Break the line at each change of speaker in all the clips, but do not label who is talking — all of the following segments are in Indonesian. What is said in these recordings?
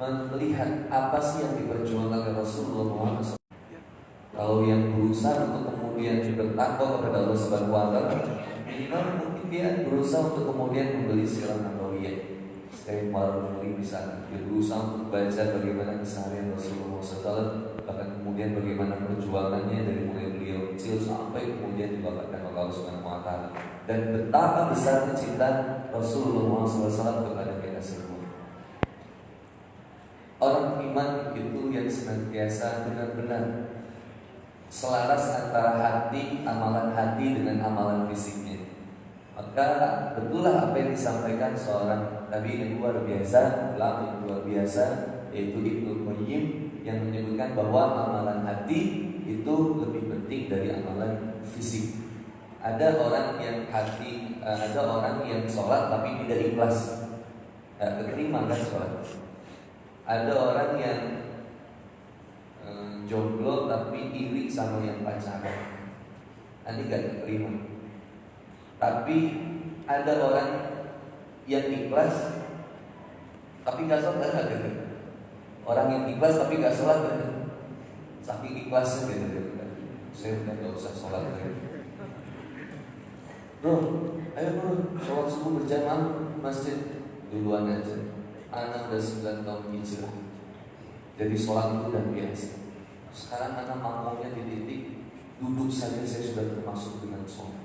melihat apa sih yang diperjuangkan oleh Rasulullah Muhammad SAW. Kalau yang berusaha untuk kemudian bertakwa kepada Allah Subhanahu wa taala, minimal mungkin dia berusaha untuk kemudian membeli sirah nabawiyah. Setiap malam hari misalnya dia berusaha untuk baca bagaimana keseharian Rasulullah SAW, bahkan kemudian bagaimana perjuangannya dari mulai beliau kecil sampai kemudian dibawakan oleh Allah Subhanahu wa taala, dan betapa besarnya cinta Rasulullah SAW kepada kita semua. Orang iman itu yang senantiasa benar-benar selaras antara hati, amalan hati dengan amalan fisiknya. Maka betullah apa yang disampaikan seorang Nabi yang luar biasa, ulama yang luar biasa, yaitu Ibnu Qayyim, yang menyebutkan bahwa amalan hati itu lebih penting dari amalan fisik. Ada orang yang hati, ada orang yang sholat tapi tidak ikhlas, tidak keterima kan sholat. Ada orang yang jomblo tapi iri sama yang pacaran, nanti gak diterima. Tapi ada orang yang ikhlas tapi gak sholat, orang yang ikhlas tapi gak sholat, saking ikhlasnya gitu. Saya udah gak usah sholat lagi. Bro, ayo bro, sholat subuh berjamaah masjid duluan aja. Anak udah 9 tahun hijrah, jadi sholat itu udah biasa. Sekarang anak makmumnya di titik duduk saja saya sudah termasuk dengan sholat.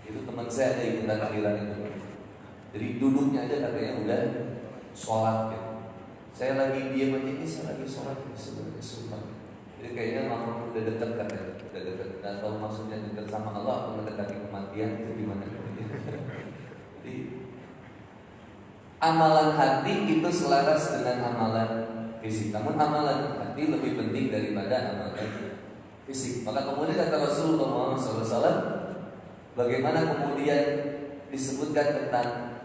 Itu teman saya ada ikutan tahlilan itu. Jadi duduknya aja katanya udah sholat gitu. Saya lagi diam aja, ini saya lagi sholat sebagai sunnah. Jadi kayaknya makmum udah dekat katanya, udah dekat. Dan kalau maksudnya dekat sama Allah atau mendekati kematian itu gimana? Jadi amalan hati itu selaras dengan amalan fisik. Namun amalan hati lebih penting daripada amalan fisik. Maka kemudian kata Rasulullah Muhammad SAW, bagaimana kemudian disebutkan tentang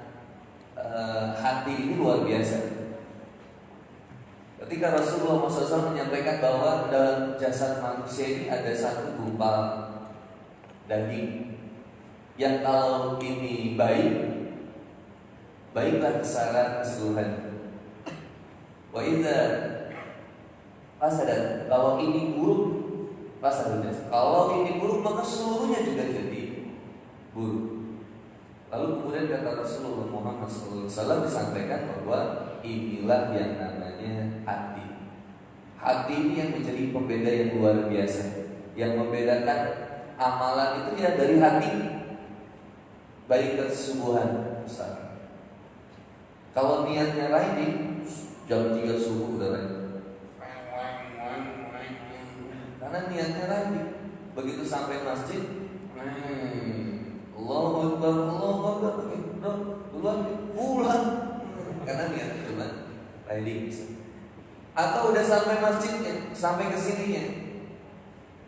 hati ini luar biasa. Ketika Rasulullah SAW menyampaikan bahwa dalam jasad manusia ini ada satu gumpal daging yang kalau ini baiklah secara keseluruhan. Wa idza fasada, kalau ini buruk fasada. Kalau ini buruk maka seluruhnya juga jadi buruk. Lalu kemudian kata Rasulullah Muhammad SAW disampaikan bahwa inilah yang namanya hati. Hati ini yang menjadi pembeda yang luar biasa, yang membedakan amalan itu ya dari hati, baik kesungguhan. Kalau niatnya lain, jam 3 subuh udah lain, karena niatnya lain. Begitu sampai masjid, Allahu Akbar, pulang, karena niatnya cuma riding. Atau udah sampai masjidnya, sampai kesininya,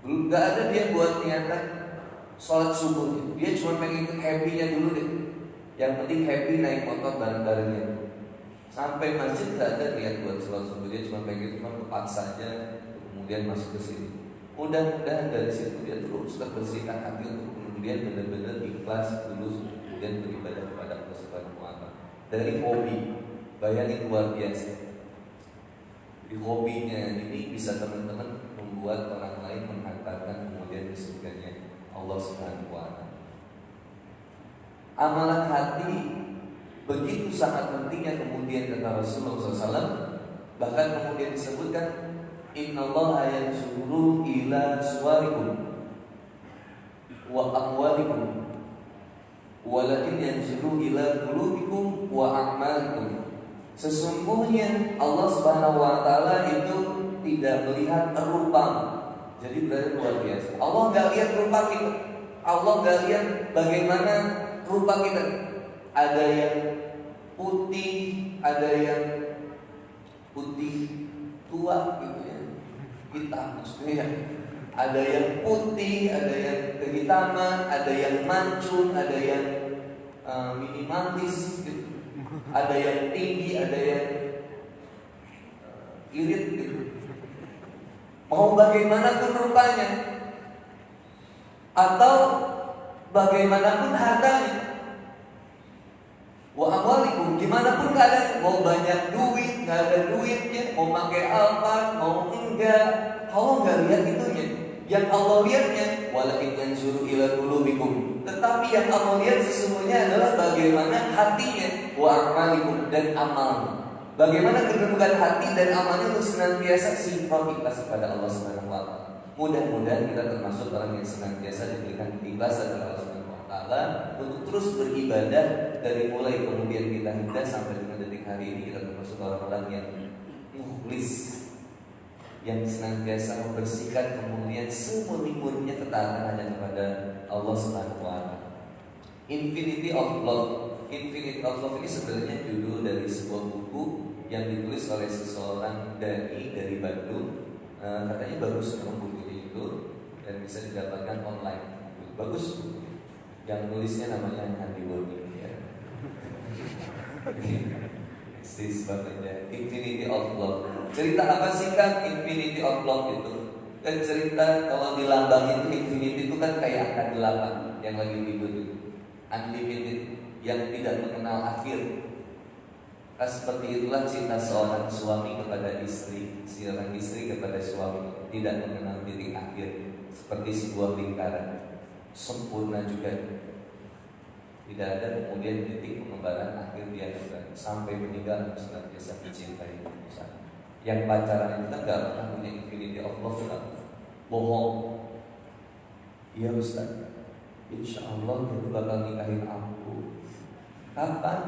belum, nggak ada dia buat niatan sholat subuh. Dia cuma pengen happy-nya dulu deh. Yang penting happy naik motor bareng-barengnya. Sampai masjid nggak ada niat buat sholat subuh. Dia cuma pengen kepaksa saja, kemudian masuk ke sini. Mudah-mudahan dari situ dia terus terbersihkan hati untuk kemudian benar-benar ikhlas dulu, kemudian beribadah kepada Allah Subhanahu wa taala. Dari hobi, bayangin luar biasa. Di hobinya ini bisa teman-teman membuat orang lain menghantarkan kemudian ke surganya Allah Subhanahu wa taala. Amalan hati begitu sangat pentingnya, kemudian kata Rasulullah SAW, bahkan kemudian disebutkan innallaha yanzuru ila suwarikum wa amwalikum walakin yanzuru ila qulubikum wa a'malikum. Sesungguhnya Allah Subhanahu wa taala itu tidak melihat rupa. Jadi berarti luar biasa. Allah enggak lihat rupa kita. Allah enggak lihat bagaimana rupa kita. Ada yang putih, ada yang putih tua gitu ya, hitam maksudnya ya. Ada yang putih, ada yang kehitaman, ada yang mancung, ada yang minimalis gitu. Ada yang tinggi, ada yang irit gitu. Mau bagaimanapun rupanya atau bagaimanapun hartanya, wa amwalikum, gimana pun keadaan, mau banyak duit, nggak ada mau pakai Alphard, mau enggak. Allah enggak lihat itunya. Yang Allah lihatnya, walakin yanzuru ila qulubikum. Tetapi yang Allah lihat sesungguhnya adalah bagaimana hatinya, wa a'malikum, dan amalnya. Bagaimana kedudukan hati dan amalnya untuk senantiasa sinkronis kepada Allah Subhanahu wa taala. Mudah-mudahan kita termasuk orang yang senantiasa diberikan keikhlasan oleh Allah Subhanahu wa taala untuk terus beribadah dari mulai kemudian kita hidup sampai dengan detik hari ini. Kita termasuk orang-orang yang mukhlis, yang senantiasa membersihkan kemudian semurni-murninya ketaatan hanya kepada Allah Subhanahu wa taala. Infinity of Love. Infinity of Love ini sebenarnya judul dari sebuah buku yang ditulis oleh seseorang dari Bandung. Katanya bagus memang bukunya itu dan bisa didapatkan online. Bagus. Yang tulisnya namanya Andi Boni ya. This banget Infinity of Love. Cerita apa sih kan Infinity of Love itu? Kan cerita kalau di lambang itu infinity itu kan kayak angka 8 yang lagi ribut itu. Unlimited, yang tidak mengenal akhir. Nah, seperti itulah cinta seorang suami kepada istri, seorang istri kepada suami, tidak mengenal titik akhir, seperti sebuah lingkaran sempurna juga. Tidak ada kemudian titik pengembaraan akhir dia sampai meninggal senantiasa mencintai. Yang pacaran itu kan gak pernah punya infinity of love kan? Bohong. Iya Ustaz, insya Allah dia bakal nikahin aku. Kapan?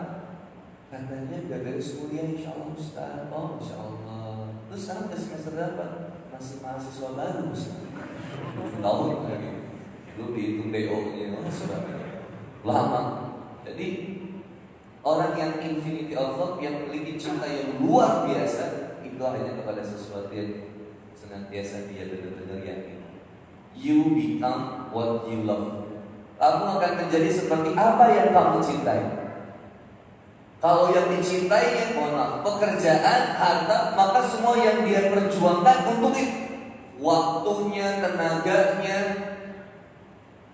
Katanya udah beres kuliah insya Allah Ustaz. Oh insya Allah. Terus sekarang udah semester berapa? Masih mahasiswa baru Ustaz. Tahu lagi. Lu dihitung BO-nya sudah lama. Jadi orang yang infinity of love, yang memiliki cinta yang luar biasa, itu hanya kepada sesuatu yang senantiasa dia benar-benar yakin. You become what you love. Kamu akan menjadi seperti apa yang kamu cintai. Kalau yang dicintainya, mohon maaf, pekerjaan, harta, maka semua yang dia perjuangkan untuk itu, waktunya, tenaganya,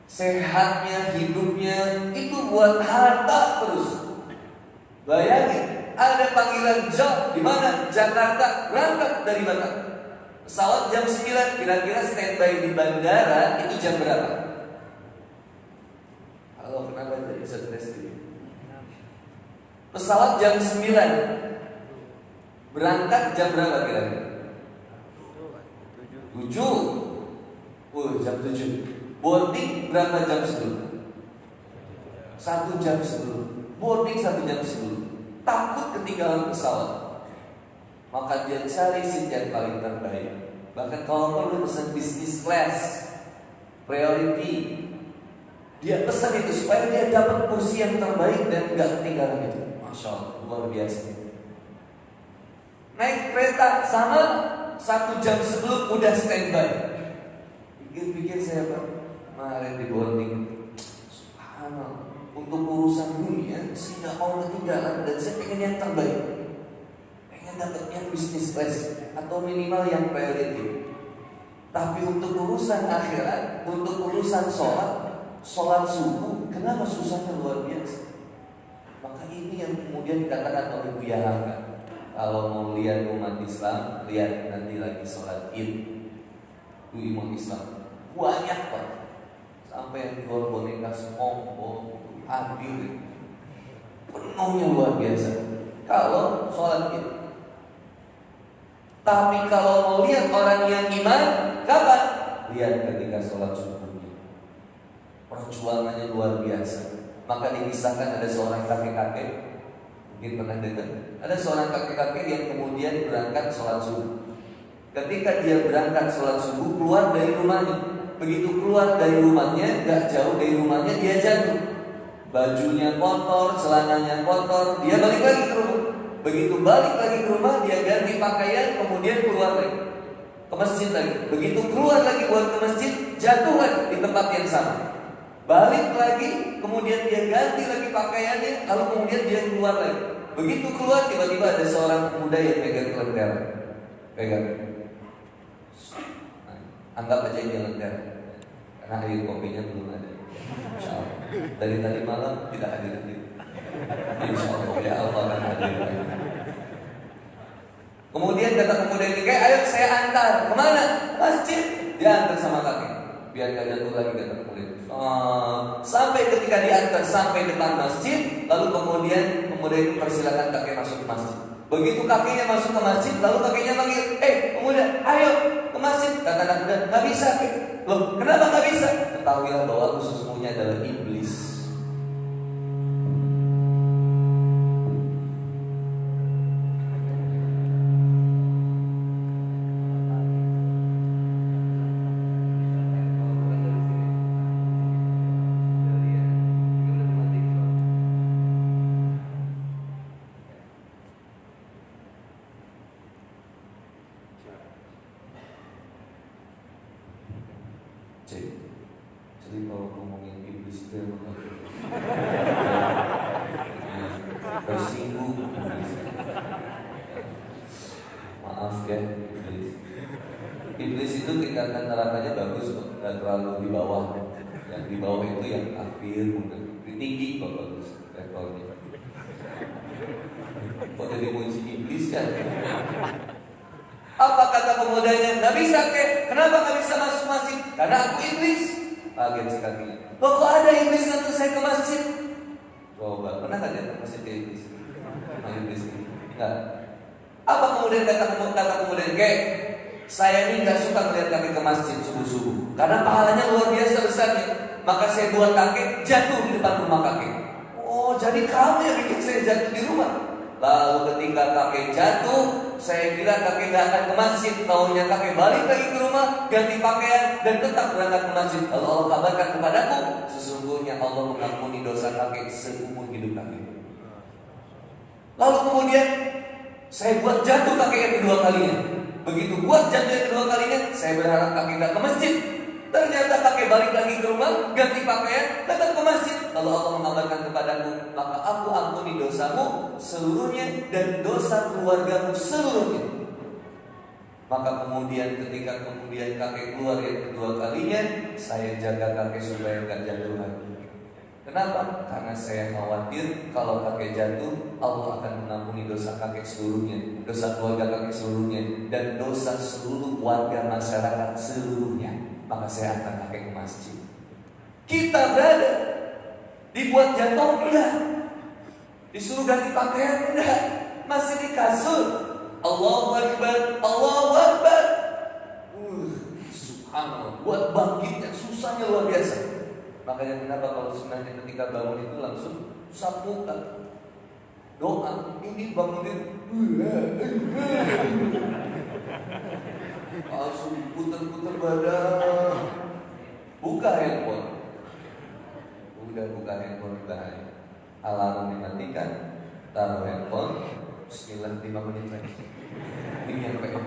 sehatnya, hidupnya, itu buat harta terus. Bayangin, ada panggilan job di mana? Jakarta, berangkat dari Batam. Pesawat jam 9, kira-kira standby di bandara itu jam berapa? Halo, kenapa jadi stres ini? Pesawat jam 9, berangkat jam berapa kira-kira? 7. Jam 7. Boarding berapa jam sebelum? 1 jam sebelum. Boarding 1 jam sebelum. Takut ketinggalan pesawat, maka dia cari seat yang paling terbaik. Bahkan kalau perlu pesan business class, priority, dia pesan itu supaya dia dapat kursi yang terbaik dan gak ketinggalan itu. Masya Allah, luar biasa. Naik kereta sama, 1 jam sebelum udah standby. Pikir-pikir saya kemarin di boarding, subhanallah, untuk urusan dunia saya nggak mau ketinggalan dan saya pengen yang terbaik, pengen dapat yang bisnis class atau minimal yang priority. Tapi untuk urusan akhirat, untuk urusan sholat subuh, kenapa susahnya luar biasa? Maka ini yang kemudian dikatakan oleh Buya Hamka, kalau mau lihat umat Islam, lihat nanti lagi sholat Id. Itu umat Islam banyak Pak, sampai yang jual boneka semongko hadir, penuhnya luar biasa kalau sholat Id. Tapi kalau mau lihat orang yang iman, kapan? Lihat ketika sholat subuhnya, perjuangannya luar biasa. Maka dikisahkan ada seorang kakek-kakek, mungkin pernah dengar, ada seorang kakek-kakek yang kemudian berangkat sholat subuh. Ketika dia berangkat sholat subuh, keluar dari rumahnya. Begitu keluar dari rumahnya, gak jauh dari rumahnya dia jatuh. Bajunya kotor, celananya kotor, dia balik lagi ke rumah. Begitu balik lagi ke rumah, dia ganti pakaian, kemudian keluar lagi ke masjid lagi. Begitu keluar lagi buat ke masjid, jatuh lagi di tempat yang sama. Balik lagi, kemudian dia ganti lagi pakaiannya, lalu kemudian dia keluar lagi. Begitu keluar, tiba-tiba ada seorang pemuda yang pegang lentera. Pegang. Anggap aja dia lentera, karena air kopinya belum ada. Insya Allah. Dari tadi malam tidak hadir Insya Allah ya Allah akan hadir. Kemudian kemudian kata pemuda ini, kayak ayo saya antar. Kemana? Masjid. Dia antar sama kakek. Biar gak jatuh lagi kata pemuda itu. Sampai ketika diantar sampai depan masjid, lalu kemudian pemuda itu persilakan kakek masuk ke masjid. Begitu kakeknya masuk ke masjid, lalu kakeknya manggil, pemuda, ayo ke masjid. Kata anak muda, nggak bisa kek. Loh, kenapa nggak bisa? Ketahuilah bahwa sesungguhnya adalah iblis. Jadi kalau ngomongin iblis itu emang tersinggung iblis. Maaf ya iblis. Iblis itu tingkatan nerakanya bagus kok, nggak terlalu di bawah. Yang di bawah itu yang akhir mungkin tinggi kok bagus levelnya. Kok jadi muji iblis kan? Apa kata pemudanya? Nggak bisa kek. Kenapa nggak bisa masuk masjid? Karena aku iblis. Kaget sekali. Loh, kok ada iblis ngantar saya ke masjid? Coba, pernah nggak datang ke masjid ke iblis? Iblis ini? Enggak. Apa kemudian kata kemudian? Kek, saya ini nggak suka melihat kakek ke masjid subuh-subuh. Karena pahalanya luar biasa besarnya. Maka saya buat kakek jatuh di depan rumah kakek. Oh, jadi kamu yang bikin saya jatuh di rumah. Lalu ketika kakek jatuh, saya kira kakek gak akan ke masjid. Taunya kakek balik lagi ke rumah, ganti pakaian, dan tetap berangkat ke masjid. Lalu Allah kabarkan kepadaku, sesungguhnya Allah mengampuni dosa kakek seumur hidup kakek. Lalu kemudian saya buat jatuh kakek yang kedua kalinya. Begitu buat jatuh yang kedua kalinya, saya berharap kakek gak ke masjid. Ternyata kakek balik lagi ke rumah, ganti pakaian, datang ke masjid. Lalu Allah mengabarkan kepadaku, maka aku ampuni dosamu seluruhnya dan dosa keluargamu seluruhnya. Maka kemudian ketika kakek keluar yang kedua kalinya, saya jaga kakek supaya gak jatuh lagi. Kenapa? Karena saya khawatir kalau kakek jatuh, Allah akan mengampuni dosa kakek seluruhnya, dosa keluarga kakek seluruhnya, dan dosa seluruh warga masyarakat seluruhnya. Maka saya antar kakek ke masjid. Kita berada dibuat jatuh, enggak. Disuruh ganti pakaian, enggak. Masih di kasur. Allahu Akbar, Allahu Akbar. Subhanallah. Buat bangkitnya susahnya luar biasa. Makanya kenapa kalau sebenarnya ketika bangun itu langsung sapukan doa. Ini bangunin langsung puter-puter badan. Buka handphone. Udah buka handphone kita. Alarm dimatikan. Taruh handphone. Bismillah 5 menit lagi. Ini yang pengen.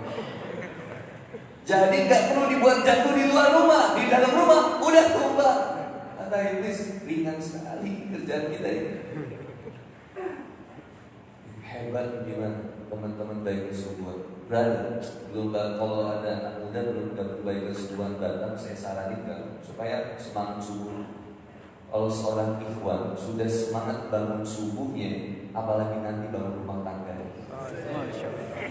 Jadi gak perlu dibuat jatuh di luar rumah. Di dalam rumah udah tumbang. Kata iblis, ringan sekali kerjaan kita ini. Hebat gimana teman-teman baik kesubuhan. Brother, belum kalau ada anak muda belum dapat baik kesubuhan datang, saya saranin kan supaya semangat subuh. Kalau seorang ikhwan sudah semangat bangun subuhnya, apalagi nanti bangun rumah tangga.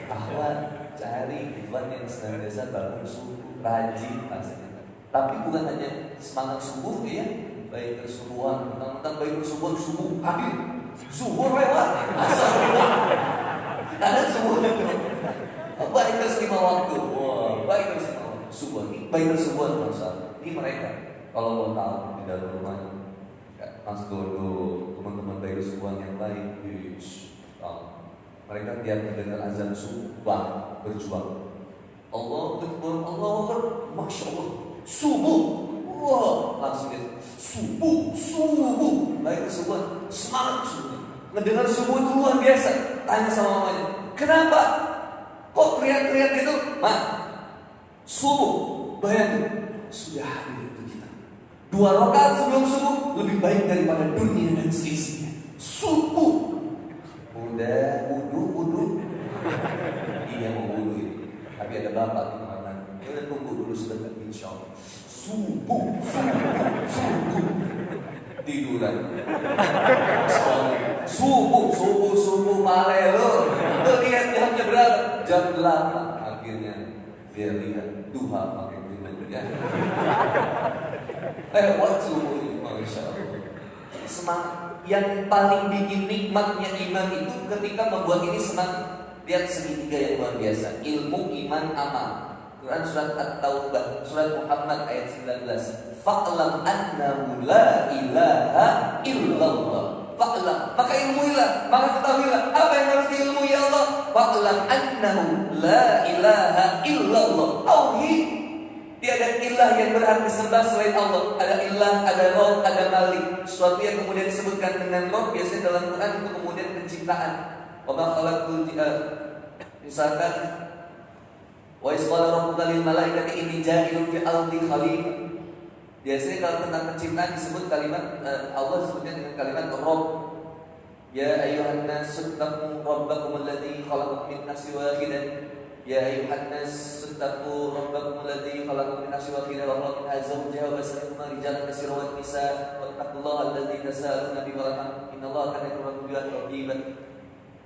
Ikhwan cari ikhwan yang senantiasa bangun subuh, rajin pastinya. Tapi bukan hanya semangat subuh ya, baik kesubuhan, tentang baik kesubuhan subuh hadir, subuh lewat, asal ada subuh itu. Baik keselima waktu, baik keselima waktu subuh ini, baik kesubuhan masa ini mereka kalau mau tahu di dalam rumah, Mas Dodo, teman-teman baik kesubuhan yang lain, mereka tiap mendengar azan subuh berjuang. Allahu Akbar, masya Allah, subuh, langsung dia subuh, baik kesubuhan, semangat subuh. Mendengar subuh itu luar biasa. Tanya sama mamanya, kenapa? Kok teriak-teriak gitu? Mak, subuh, bayangin, sudah hadir untuk kita. 2 rakaat sebelum subuh lebih baik daripada dunia dan seisinya. Subuh. Udah wudu. Iya mau wudu ini. Tapi ada bapak di kamar mandi. Ya udah tunggu dulu sebentar, insya Allah. Subuh. Tiduran. Subuh malelo. Lo lihat jamnya berapa? jam 8 akhirnya dia lihat duha pakai dulu ya. Lewat seluruh, masya Allah. Yang paling bikin nikmatnya iman itu ketika membuat ini semangat. Lihat segitiga yang luar biasa. Ilmu, iman, amal. Quran surat At-Taubah, surat Muhammad ayat 19. Fa'lam annahu la ilaha illallah. Fa'lam, maka ilmuilah, maka ketahuilah apa yang harus diilmui ya Allah. Fa'lam annahu la ilaha illallah. Tauhid. Tiada ilah yang berhak disembah selain Allah. Ada ilah, ada Rabb, ada Malik. Sesuatu yang kemudian disebutkan dengan Rabb biasanya dalam Quran itu kemudian penciptaan. Wa ma khalaqtul misalkan wa isqala rabbuka lil malaikati inni ja'ilun fil ardi khalifah. Biasanya kalau tentang penciptaan disebut kalimat Allah sebutnya dengan kalimat Rabb. Ya ayyuhan nas ittaqu rabbakum alladzi khalaqakum min nafsin wahidah. Ya ayyuhan nas ittaqu rabbakum alladzi khalaqakum min nafsin wahidah wa khalaqa minha zawjaha wa bassa minhuma rijalan katsiran wa nisaa wattaqullaha alladzi tasaaluna bihi wal arham innallaha kana bikum raqiban.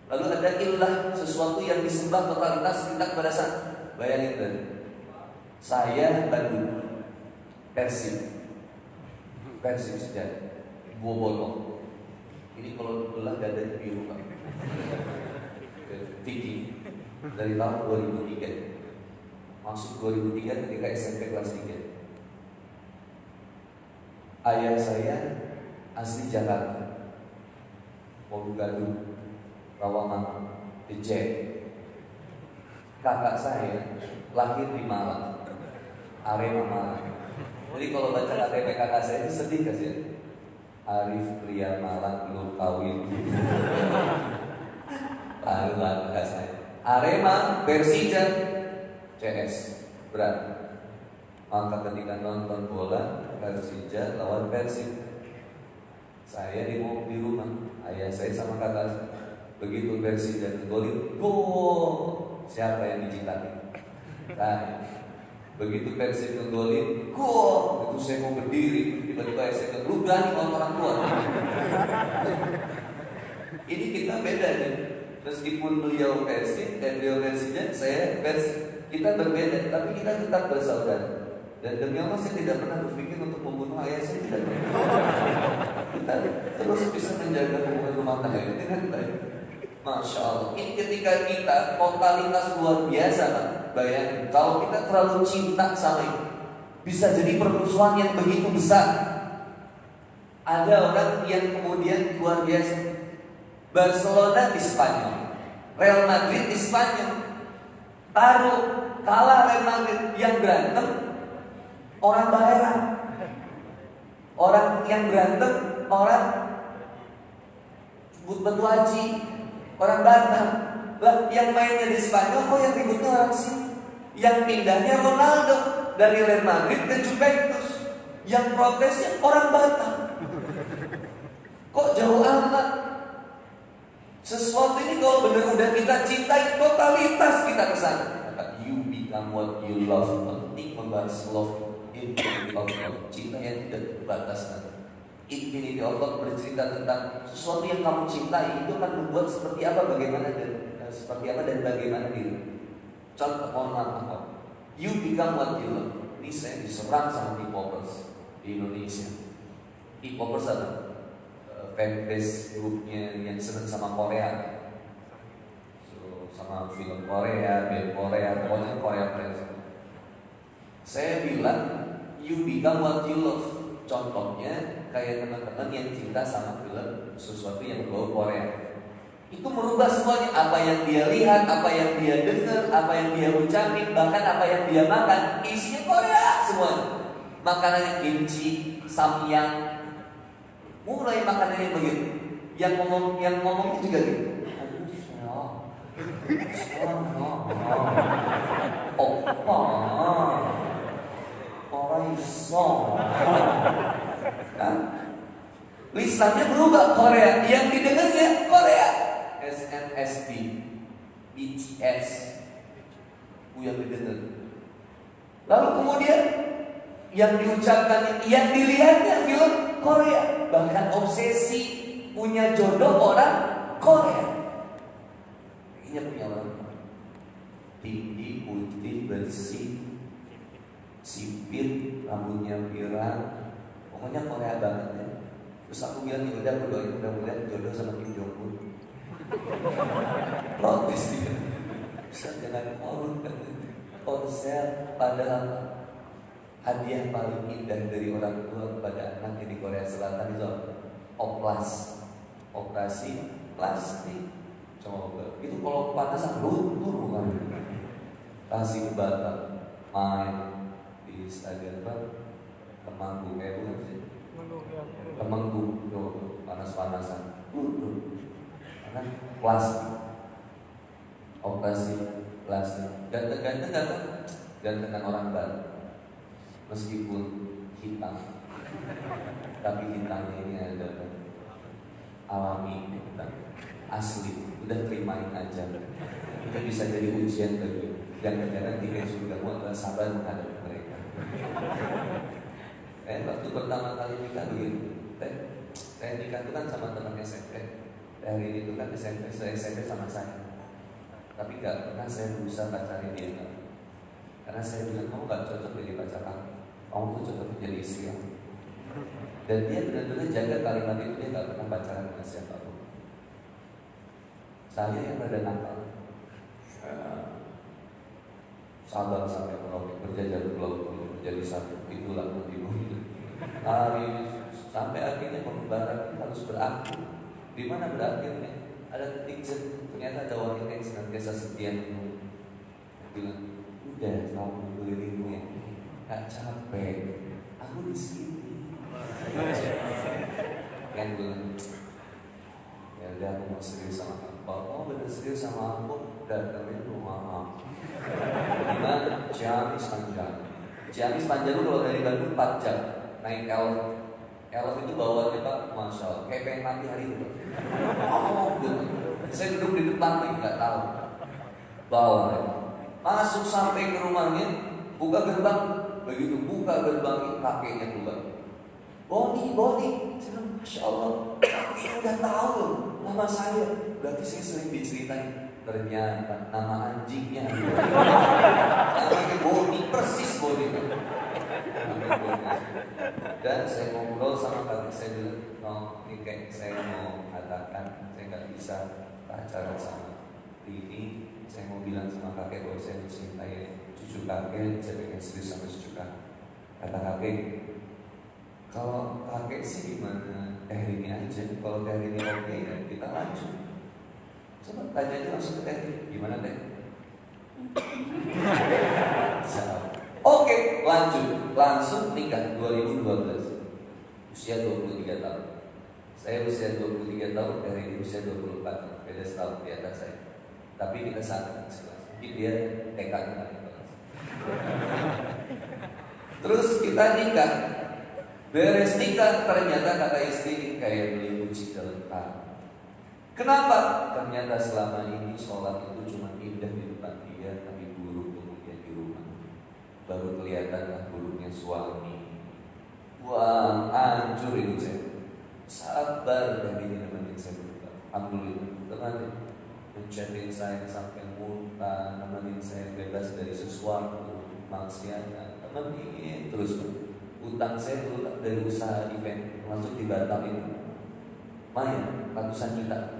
Lalu ada ilah, sesuatu yang disembah totalitas kita kepada Sang. Bayangin tadi, saya Bandung, Persib saja, Boboto. Ini kalau belah dada biru Pak. Vicky dari tahun 2003, masuk 2003 ketika SMP kelas 3. Ayah saya asli Jakarta, Gadung, Rawamangun, Dejek. Kakak saya lahir di Malang, Arema Malang. Jadi kalau baca KTP kakak saya itu sedih kasih. Arif pria Malang belum kawin. Baru lah kakak saya. Arema, Persija, CS, berat. Maka ketika nonton bola Persija lawan Persib, saya di rumah, ayah saya sama kakak saya. Begitu Persija golin, gol. Siapa yang dicintai? Saya. Begitu Persib golin, gol. Itu saya mau berdiri, tiba-tiba saya kata, lu berani kalau orang tua. Ini kita beda nih. Meskipun beliau Persib dan beliau Persija, saya Persib. Kita berbeda, tapi kita tetap bersaudara. Dan demi Allah saya tidak pernah berpikir untuk membunuh ayah saya, tidak pernah. Kita terus bisa menjaga hubungan rumah tangga ini dengan baik. Masya Allah. Ini ketika kita totalitas luar biasa Pak. Bayangin, kalau kita terlalu cinta sama ini, bisa jadi permusuhan yang begitu besar. Ada orang yang kemudian luar biasa. Barcelona di Spanyol, Real Madrid di Spanyol, taruh kalah Real Madrid, yang berantem orang Bayaran, orang yang berantem orang Batu Haji, orang Batam. Lah yang mainnya di Spanyol kok yang ributnya orang sini. Yang pindahnya Ronaldo dari Real Madrid ke Juventus. Yang protesnya orang Batam. Kok jauh amat? Sesuatu ini kalau benar udah kita cintai, totalitas kita kesana. You become what you love. Penting membahas love, infinity of love. Cinta yang tidak terbatas. Infinity of love bercerita tentang sesuatu yang kamu cintai itu akan membuat seperti apa, bagaimana dan bagaimana diri. Contoh, mohon maaf, you become what you love. Ini saya diserang sama K-popers di Indonesia. K-popers ada fanbase grupnya yang seneng sama Korea, sama film Korea, band Korea, pokoknya Korea friends. Saya bilang you become what you love. Contohnya kayak teman-teman yang cinta sama film sesuatu yang berbau Korea. Itu merubah semuanya. Apa yang dia lihat, apa yang dia dengar, apa yang dia ucapin, bahkan apa yang dia makan, isinya Korea semuanya. Makanannya kimchi, samyang, mulai makanannya begitu. Yang ngomongnya juga gitu. Lisannya berubah Korea, yang didengarnya Korea. SNSD, BTS, yang didengar. Lalu kemudian yang diucapkan, yang dilihatnya film Korea. Bahkan obsesi punya jodoh orang Korea. Ini punya orang. tinggi, putih, bersih, sipit, rambutnya pirang, pokoknya Korea banget ya. Terus aku bilang, ya udah aku doain mudah-mudahan jodoh sama Kim Jong Un. Protes dia, bisa jangan konser, padahal hadiah paling indah dari orang tua kepada anaknya di Korea Selatan itu oplas, operasi plastik. Coba itu kalau panasan luntur bukan? Kasih ke Batam, main di stadion Temanggung, bukan sih? Temanggung, panas-panasan, luntur, karena plastik, operasi plastik. Gantengan orang Bali, meskipun hitam, tapi hitamnya ini adalah alami, asli. Udah terimain aja. Itu bisa jadi ujian bagi yang kadang tiket surgamu adalah sabar menghadapi mereka. Waktu pertama kali nikah begitu. Saya nikah itu kan sama teman SMP. Hari ini itu kan SMP sama saya. Tapi gak pernah saya berusaha pacarin dia. Karena saya bilang kamu gak cocok jadi pacar kamu tuh cocok menjadi istri aku. Dan dia benar-benar jaga kalimat itu, dia gak pernah pacaran dengan siapapun. Saya yang rada nakal, sabar sampai merauke, berjajar ke laut, menjadi satu, itulah mutimu. Hari sampai akhirnya pembaharan ini harus berakhir. Di mana berakhirnya? Ada titik jenuh. Ternyata ada wanita yang senantiasa setia menunggu. Bilang, udah kamu berlindung ya, gak capek, aku di sini. Yang bilang, ya udah aku mau serius sama kamu. Kalau bener serius sama aku, datangnya rumah aku. Gimana? Ciamis Panjang. Ciamis Panjang itu kalau dari Bandung 4 jam naik Elf itu bawaannya Pak, Masya Allah, kayak pengen mati hari itu. Oh, bener. Saya duduk di depan nih, nggak tahu. Bawa masuk sampai ke rumahnya, buka gerbang, begitu buka gerbang kakeknya keluar. Boni, saya bilang, Masya Allah, kakeknya udah tahu loh nama saya. Berarti saya sering diceritain. Ternyata nama anjingnya namanya Boni, persis Boni. Dan saya ngobrol sama kakek, saya bilang, no, ini kayak saya mau katakan, saya nggak bisa pacaran sama ini. Saya mau bilang sama kakek bahwa saya mencintai cucu kakek, saya pengen serius sama cucu kakek. Kata kakek, kalau kakek sih gimana? Ini aja, kalau ini oke ya kita lanjut. Coba tanya aja langsung ke gimana teh? Oke, lanjut, langsung nikah 2012. Usia 23 tahun. Saya usia 23 tahun, ini usia 24, beda setahun di atas saya. Tapi kita sama sekelas. Mungkin dia TK kita. Terus kita nikah. Beres nikah, ternyata kata istri kayak beli uji lengkap. Kenapa? Ternyata selama ini sholat itu cuma indah di depan dia, tapi buruk kemudian di rumah. Baru kelihatanlah buruknya suami. Wah, hancur hidup saya. Sabar dan ini nemenin saya berubah. Alhamdulillah, teman mencatin saya sampai muntah, nemenin saya bebas dari sesuatu maksiat, temenin terus. Utang saya dulu dari usaha event masuk di Batam itu lumayan ratusan juta.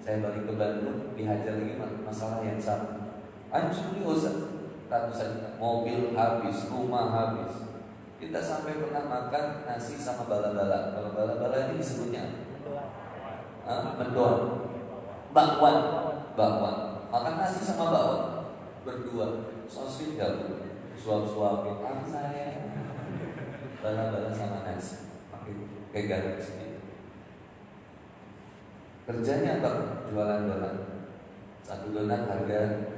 Saya balik ke Bandung dihajar lagi masalah yang sama. Hancur nih usaha ratusan juta, mobil habis, rumah habis. Kita sampai pernah makan nasi sama bala-bala. Kalau bala-bala ini disebutnya mendoan, bakwan. Makan nasi sama bakwan berdua, sosis gabung, suap-suapin saya. Bala-bala sama nasi, pakai garam sedikit. Kerjanya apa? Jualan donat. Satu donat harga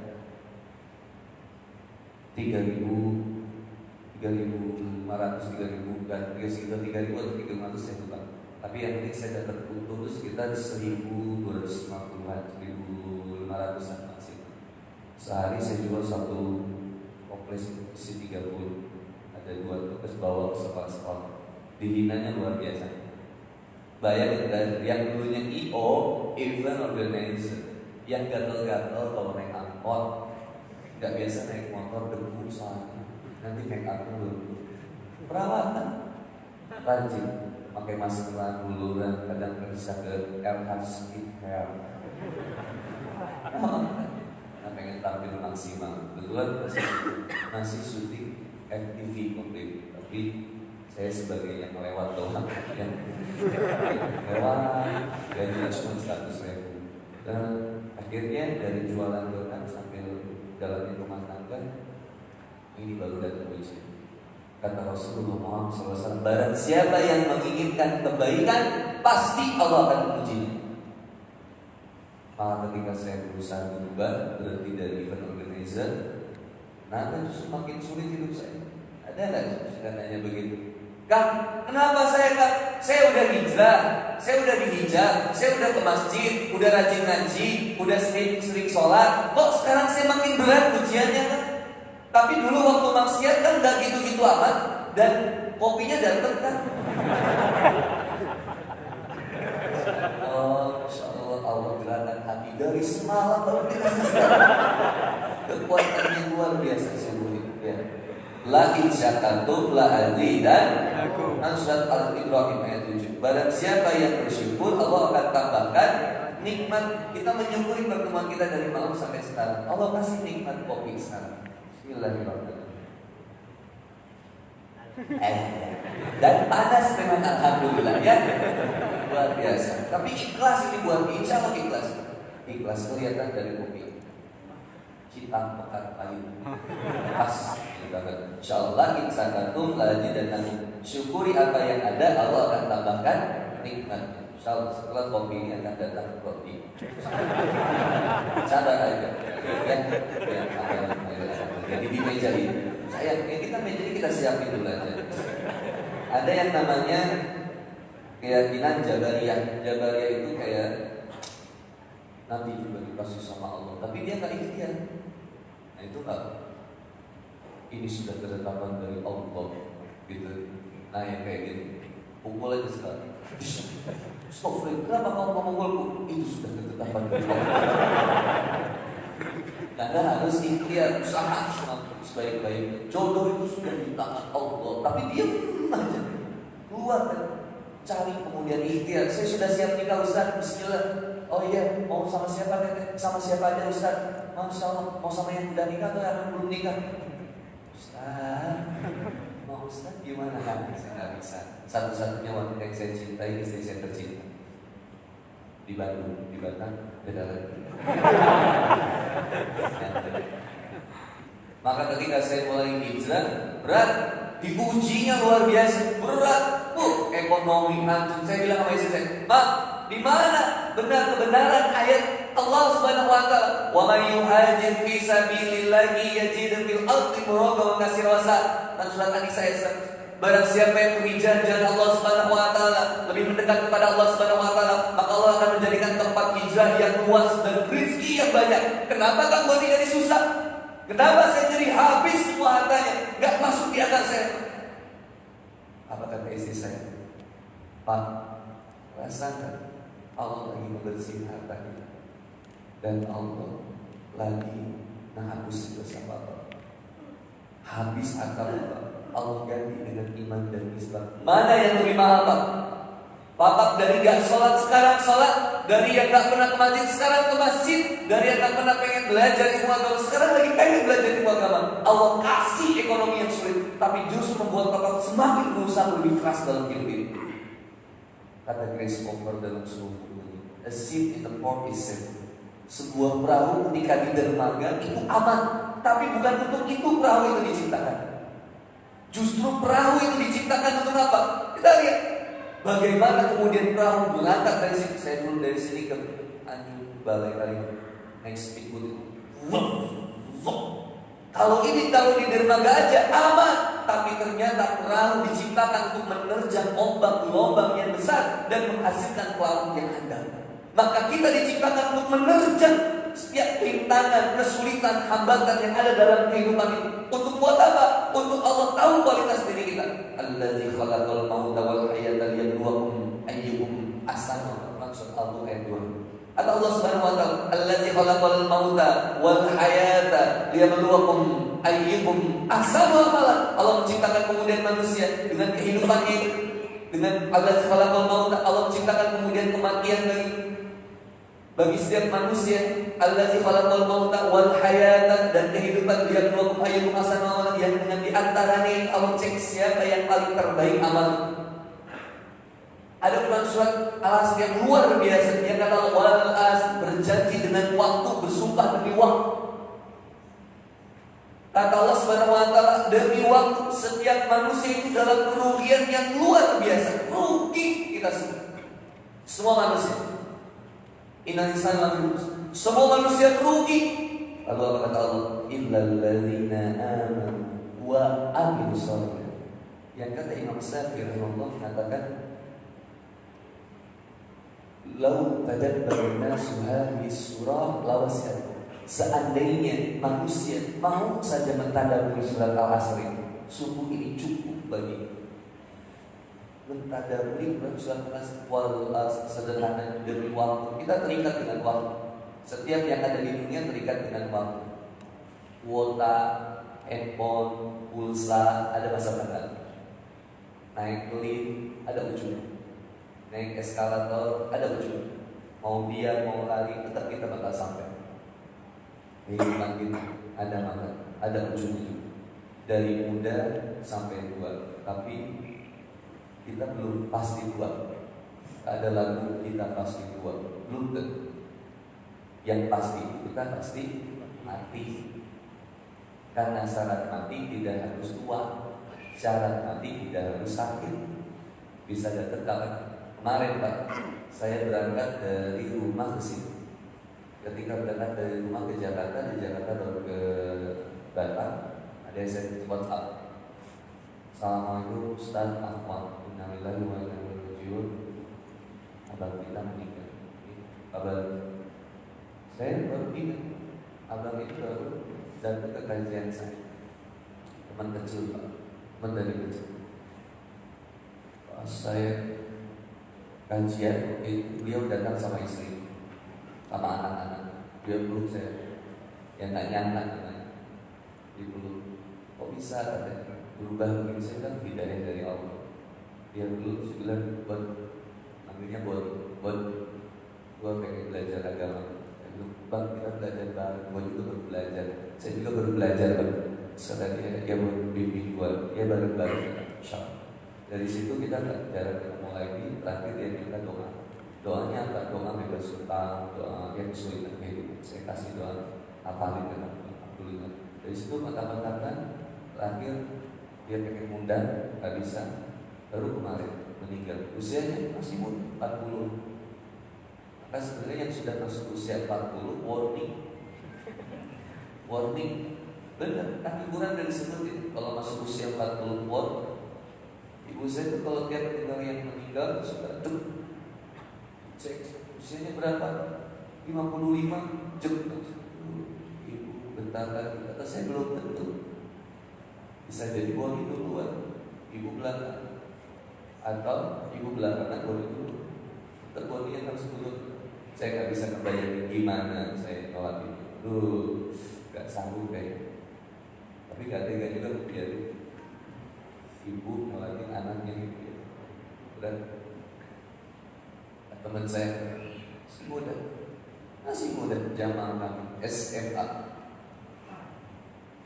3.500, 3.000 dan sekitar 3.000 atau 3.500 saya lupa. Tapi yang penting saya dapat untung itu sekitar 1.250-an, 1.500-an maksimal. Sehari saya jual satu toples isi 30. Ada 2 toples bawa ke sekolah-sekolah. Dihinanya luar biasa. Bayangin dari yang dulunya IO, event organizer, yang gatel-gatel kalau naik angkot, nggak biasa naik motor debu soalnya nanti make up dulu. Perawatan rajin, pakai masker buluran, kadang bisa ke RH skincare. Nah, pengen tampil maksimal. Kebetulan masih syuting FTV komplit, tapi saya sebagai yang lewat doang, yang lewat gajinya cuma 100.000. Dan akhirnya dari jualan donat sambil jalanin rumah tangga, ini baru datang ujian. Kata Rasulullah Muhammad SAW, barang siapa yang menginginkan kebaikan, pasti Allah akan mengujinya. Maka ketika saya berusaha berubah, berhenti dari event organizer, nah justru makin sulit hidup saya. Ada nggak katanya begitu? Kang, kenapa saya Kang? Saya udah hijrah, saya udah dihijab, saya udah ke masjid, udah rajin ngaji, udah sering sholat. Kok sekarang saya makin berat ujiannya Kang? Tapi dulu waktu maksiat kan gak gitu-gitu amat. Dan kopinya dateng kan. Oh, Masya Allah, Allah gerakan hati dari semalam baru kita kekuatannya luar biasa sungguh ya. La in syakartum la azidan. Surat Al-Ibrahim ayat 7. Barang siapa yang bersyukur, Allah akan tambahkan nikmat. Kita menyukuri pertemuan kita dari malam sampai sekarang. Allah kasih nikmat kopi sekarang. Bismillahirrahmanirrahim. Dan panas memang alhamdulillah ya. Luar biasa. Tapi ikhlas ini buat insya Allah ikhlas. Ikhlas kelihatan dari kopi. Cita pekat payu. Pas. Insya Allah insanatum lagi dan nanti syukuri apa yang ada, Allah akan tambahkan nikmat. Insya Allah setelah kopi ini akan datang kopi. Sabar aja. Jadi di meja ini, kita meja ini kita siapin dulu aja. Ada yang namanya keyakinan Jabariyah. Jabariyah itu kayak Nabi juga dikasih sama Allah, tapi dia nggak ikhtiar. Nah itu nggak. Ini sudah ketetapan dari Allah, gitu. Nah yang kayak gini, pukul aja sekali. Stop, kenapa kamu memukulku? Itu sudah ketetapan dari Allah. Karena harus ikhtiar, usaha sebaik-baiknya. Jodoh itu sudah di tangan Allah, tapi diam aja. Keluar kan, cari kemudian ikhtiar. Saya sudah siap nikah Ustaz, Bismillah. Oh iya, mau sama siapa Teteh? Sama siapa aja Ustaz? Masya Allah, mau sama yang udah nikah atau yang belum nikah? Ustaz, mau Ustaz gimana? Saya nggak bisa. Satu-satunya wanita yang saya cintai, istri saya tercinta. Di Bandung, di Batam, beda lagi. Maka ketika saya mulai hijrah, berat, diujinya luar biasa, berat. Ekonomi hancur. Saya bilang sama istri saya, Mak, di mana benar kebenaran ayat Allah Subhanahu wa taala, "Wa may yuhajir fi sabilillahi yajid fil ardi muragaman katsiran." Dan surat An-Nisa ayat 100. Barang siapa yang berhijrah jalan Allah Subhanahu wa taala, lebih mendekat kepada Allah Subhanahu wa taala, maka Allah akan menjadikan tempat hijrah yang luas dan rezeki yang banyak. Kenapa Kang Boni jadi susah? Kenapa saya jadi habis semua hartanya? Gak masuk di akal saya. Apa kata istri saya? Pak, rasakan Allah lagi membersihkan harta kita. Dan Allah lagi menghapus dosa Bapak. Habis akal Bapak, Allah ganti dengan iman dan Islam. Mana yang lebih mahal Pak? Bapak dari gak sholat sekarang sholat, dari yang gak pernah ke masjid sekarang ke masjid, dari yang gak pernah pengen belajar ilmu agama sekarang lagi pengen belajar ilmu agama. Allah kasih ekonomi yang sulit, tapi justru membuat Bapak semakin berusaha lebih keras dalam hidup ini. Kata Grace Hopper dalam sebuah bukunya, a ship in the port is safe. Sebuah perahu ketika di dermaga itu aman, tapi bukan untuk itu perahu itu diciptakan. Justru perahu itu diciptakan untuk apa? Kita lihat bagaimana kemudian perahu berangkat dari sini. Saya dulu dari sini ke Anjung Balai kali naik speedboat. Kalau ini taruh di dermaga aja aman, tapi ternyata perahu diciptakan untuk menerjang ombak gelombang yang besar dan menghasilkan pelaut yang andal. Maka kita diciptakan untuk menerjang setiap rintangan, kesulitan, hambatan yang ada dalam kehidupan ini. Untuk buat apa? Untuk Allah tahu kualitas diri kita. Allazi khalaqal mauta wal hayata liyabluwakum ayyukum ahsanu. Maksud Allah ayat 2. Atau Allah Subhanahu wa taala, "Allazi khalaqal mauta wal hayata liyabluwakum ayyukum ahsanu amala." Allah menciptakan kemudian manusia dengan kehidupannya itu. Dengan allazi khalaqal mauta, Allah menciptakan kemudian kematian bagi setiap manusia. Allazi khalaqal mauta wal hayata, dan kehidupan liyabluwakum ayyukum ahsanu amala, yang dengan diantaranya Allah cek siapa yang paling terbaik amal. Ada bukan surat Al-Asr yang luar biasa. Dia kata wal asr, berjanji dengan waktu, bersumpah demi waktu. Kata Allah Subhanahu wa taala, demi waktu, setiap manusia itu dalam kerugian yang luar biasa. Rugi kita semua manusia. Inna insana lafi khusr. Semua manusia rugi. Lalu apa kata Allah? Illal ladzina amanu wa amilus shalihat. Yang kata Imam Syafi'i rahimahullah mengatakan, "Lau tadabbaru nasu hadhihi surah lawasi'at." Seandainya manusia mau saja mentadabburi surat Al-Asr ini, sungguh ini cukup bagi mentadabburi surat Al-Asr. Wal sederhana demi waktu. Kita terikat dengan waktu. Setiap yang ada di dunia terikat dengan waktu. Kuota, handphone, pulsa, ada masa batas. Naik lift, ada ujung. Naik eskalator, ada ujung. Mau diam, mau lari, tetap kita bakal sampai. Kehidupan kita ada masa, ada ujung-ujung. Dari muda sampai tua, tapi kita belum pasti tua. Ada lagu kita pasti tua, belum tentu. Yang pasti kita pasti mati. Karena syarat mati tidak harus tua, syarat mati tidak harus sakit. Bisa datang kapan? Kemarin Pak, saya berangkat dari rumah ke sini. Ketika berangkat dari rumah ke Jakarta, di Jakarta baru ke Batam, ada SMS WhatsApp. Assalamualaikum Ustaz Ahmad, innalillahi wa inna ilaihi raji'un. Abang kita meninggal. Kabar. Saya baru ingat, abang itu baru datang ke kajian saya. Teman kecil Pak, teman dari kecil. Pas saya kajian, beliau datang sama istri, sama anak-anak. Dia peluk saya, yang nggak nyangka namanya. Dipeluk, kok bisa katanya berubah begini? Saya kan hidayah dari Allah. Dia peluk, saya bilang, buat namanya buat gua pengen belajar agama. Saya bilang, bang kita belajar bareng. Gua juga baru belajar. Saya juga baru belajar bang. Setelah dia mau bimbing gua, dia bareng-bareng. Dari situ kita jarang ketemu lagi. Terakhir dia minta doa. Doanya apa? Doa bebas utang, doa yang kesulitan kehidupan. Saya kasih doa hafalin dengan Alhamdulillah. Dari situ mata-mata terakhir dia pengen muda, nggak bisa. Baru kemarin meninggal. Usianya masih muda, 40. Maka sebenarnya yang sudah masuk usia 40 warning. Benar, kan hiburan dari seperti kalau masuk usia 40 warning. Ibu saya itu kalau tiap dengar yang meninggal suka cek usianya berapa? 55. Ibu bentar lagi. Kata saya belum tentu. Bisa jadi boni duluan, ibu belakangan, atau ibu belakangan boni dulu. Terboninya harus dulu. Saya nggak bisa ngebayangin gimana saya nolak itu. Nggak sanggup kayak. Tapi nggak tega juga biarin ibu ngelakin anaknya gitu. Dan teman saya masih muda jamaah kami SMA,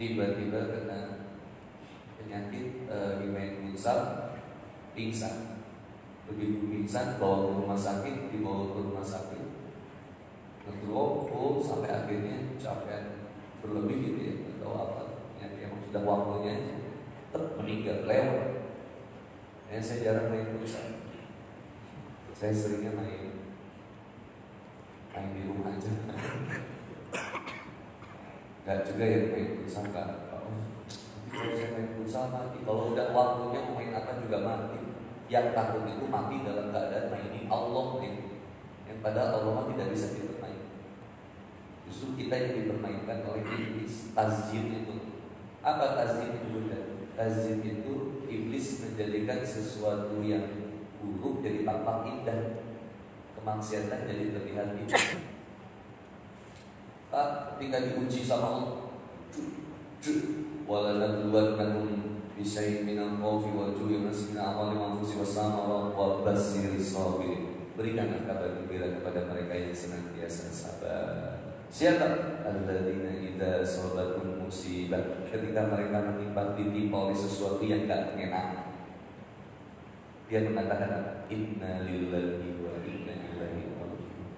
tiba-tiba kena penyakit main futsal, pingsan. Begitu pingsan dibawa ke rumah sakit, ngedrop sampai akhirnya capek berlebih gitu ya, atau apa yang sudah waktunya meninggal lewat. Saya jarang main futsal. Saya seringnya main di rumah aja. Gak juga ya main futsal kan. Kalau saya main futsal mati. Kalau udah waktunya mau main apa juga mati. Yang takut itu mati dalam keadaan mainin Allah nih. Yang padahal Allah tidak bisa dipermainkan. Justru kita yang dipermainkan oleh iblis. Tazim itu. Apa tazim itu? Tazim itu iblis menjadikan sesuatu yang buruk jadi tampak indah. kemaksiatan jadi terlihat indah. Ketika diuji sama Allah, walanabluwannakum bisyai'in minal khawfi wal ju'i wa naqsin minal amwali wal anfusi was-samari wa basyyiris sabirin. Berikanlah kabar gembira kepada mereka yang senantiasa sabar. Siapa? Alladzina idza asabathum musibah, ketika mereka ditimpa oleh sesuatu yang enggak mengenakan, dia mengatakan inna lillahi wa inna ilaihi raji'un.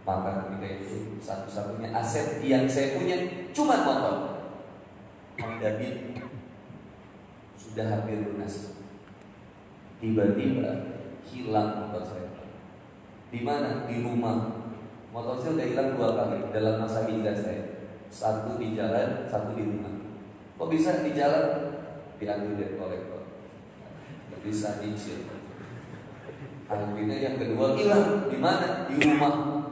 Maka ketika itu satu-satunya aset yang saya punya cuma motor Honda Beat, sudah hampir lunas. Tiba-tiba hilang motor saya. Di mana? Di rumah. Motor saya udah hilang 2 kali dalam masa hijrah saya. Satu di jalan, satu di rumah. Kok bisa di jalan? Diambil debt collector. Gak bisa nyicil. Akhirnya yang kedua hilang. Di mana? Di rumah.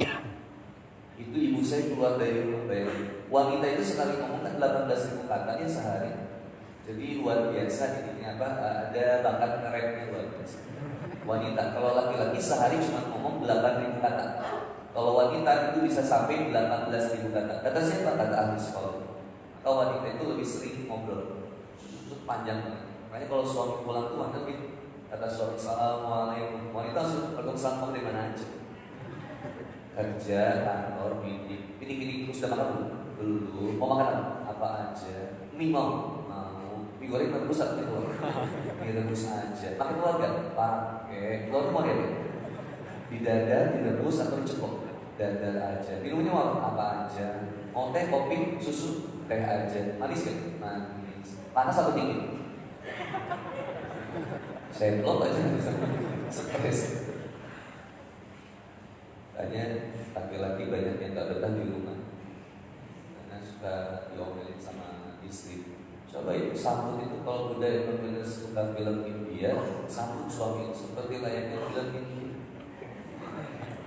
Itu ibu saya keluar dari rumah. Bayangin. Wanita itu sekali ngomong kan 18.000 katanya sehari. Jadi luar biasa ini apa? Ada bakat ngerapnya luar biasa. Wanita, kalau laki-laki sehari cuma ngomong 8.000 kata. Kalau wanita itu bisa sampai 18.000 kata. Kata siapa? Kata ahli sekolah. Kalau wanita itu lebih sering ngobrol. Itu panjang banget. Makanya kalau suami pulang tuh nanti kata suami assalamualaikum. Wanita langsung waalaikumsalam dari mana aja. Kerja, kantor, meeting. Ini sudah makan belum? Belum. Mau makan apa aja? Mie mau. Mie goreng rebus atau mie telur? Mie rebus aja. Pakai telur gak? Pakai. Telur mau dia? Di dada, direbus atau diceplok? Dada aja. Minumnya mau apa aja? Mau teh, kopi, susu, teh aja. Manis gak? Manis. Panas atau dingin? Semplok aja bisa. Stres. Tanya laki-laki banyak yang gak betah di rumah karena suka diomelin sama istri. Coba itu sambut itu, kalau budaya Indonesia suka film India, sambut suami seperti layaknya film India.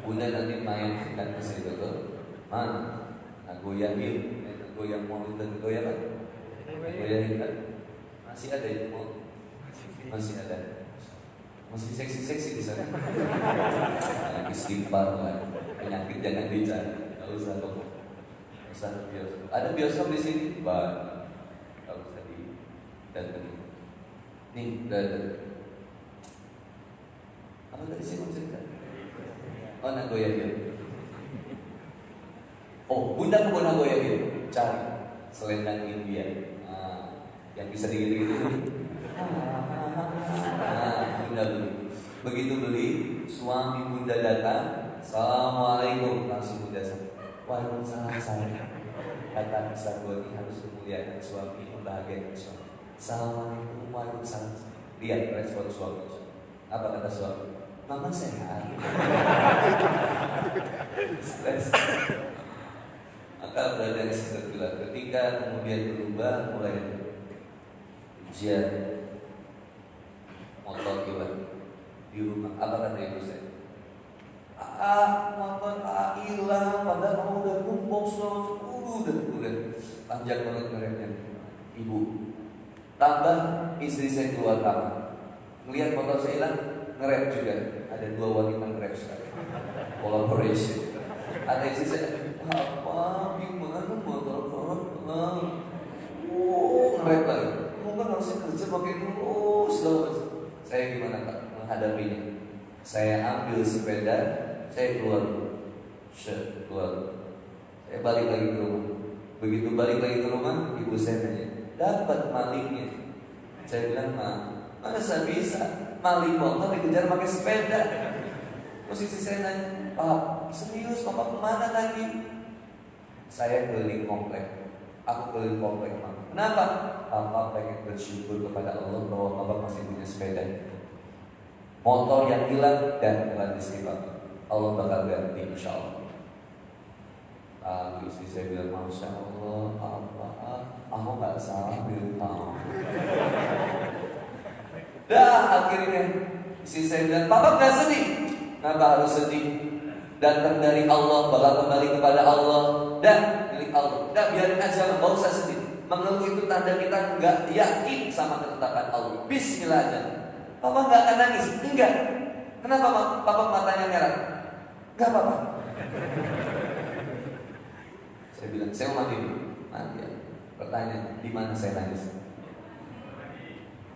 Bunda nanti main dan kesini betul, mana? Goyangin, goyang mau itu goyang kan? Goyangin kan? Masih ada itu mau? Masih ada, masih seksi di sana. Istighfar lah, penyakit jangan dicari, nggak usah kok. Usah bioskop. Ada bioskop di sini, banyak. Nggak usah didatengin. Nih, apa tadi sih mau cerita? Oh, Nagoya. Oh, Bunda ke Nagoya gitu. Cari selendang India. Yang bisa digigit-gigit. Bunda beli. Begitu beli, suami Bunda datang. Assalamualaikum. Langsung Bunda sama. Waalaikumsalam saya. Kata Sabuni harus memuliakan suami, membahagiakan suami. Assalamualaikum. Waalaikumsalam. Lihat respon suami. Apa kata suami? Mama sehat. Stres. Maka berada di sisi bilang, ketika kemudian berubah mulai ujian motor hilang di rumah. Apa kata ibu saya? Motor hilang, padahal kamu udah numpuk udah panjang banget ngeremnya. Ibu tambah istri saya keluar kamar, melihat motor saya hilang, ngerem juga. Ada 2 wanita ngerem sekali. Collaboration. Ada istri saya, apa gimana motor ngerem lagi. Kamu kan harusnya kerja pakai terus. Saya gimana Kak menghadapinya? Saya ambil sepeda, saya keluar. Saya balik lagi ke rumah. Begitu balik lagi ke rumah, ibu saya tanya, dapat malingnya? Saya bilang, masa bisa maling motor dikejar pakai sepeda? Posisi saya nanya, Pak, serius Papa kemana tadi? Saya keliling komplek. Aku keliling komplek, Pak. Kenapa? Papa pengen bersyukur kepada Allah bahwa Papa masih punya sepeda. Motor yang hilang dan hilang istri Papa, Allah bakal ganti insya Allah. Istri saya bilang, Masya Allah, aku gak salah bilang tahu. Akhirnya istri saya bilang, Papa gak sedih. Kenapa harus sedih? Datang dari Allah, bakal kembali kepada Allah dan milik Allah. Biarin aja, gak usah sedih. Mengeluh itu tanda kita gak yakin sama ketetapan Allah. Bismillah aja. Papa gak akan nangis? Enggak. Kenapa Papa matanya merah? Gak apa-apa. Saya bilang, saya mau mandi dulu. Mandi ya. Pertanyaan, di mana saya nangis?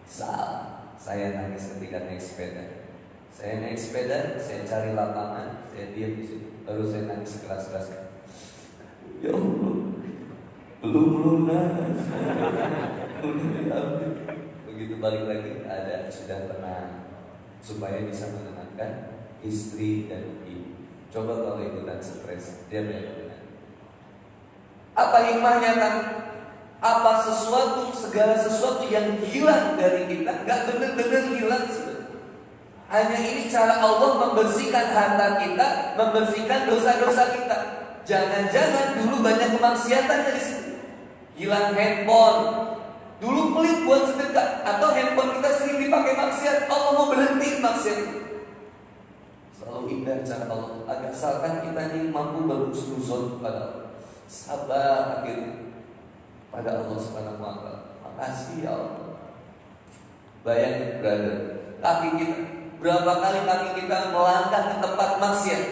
Salah. Saya nangis ketika naik sepeda. Saya naik sepeda, saya cari lapangan, saya diam di situ. Baru saya nangis keras-keras. Ya Allah, belum lunas. Begitu balik lagi, ada sudah tenang, supaya bisa menenangkan istri dan ibu. Coba kalau ikutan stres, dia benar. Apa hikmahnya kan? Apa segala sesuatu yang hilang dari kita nggak benar-benar hilang sih. Hanya ini cara Allah membersihkan harta kita, membersihkan dosa-dosa kita. Jangan-jangan dulu banyak kemaksiatan dari situ. Hilang handphone, dulu pelit buat sedekah, atau handphone kita sering dipakai maksiat. Allah mau berhenti maksiat. Selalu indah cara Allah. Asalkan kita ini mampu berhusnuzon pada Allah, sabar akhirnya pada Allah Subhanahu wa Ta'ala. Makasih ya Allah. Bayangin brother, kaki kita, berapa kali kaki kita melangkah ke tempat maksiat,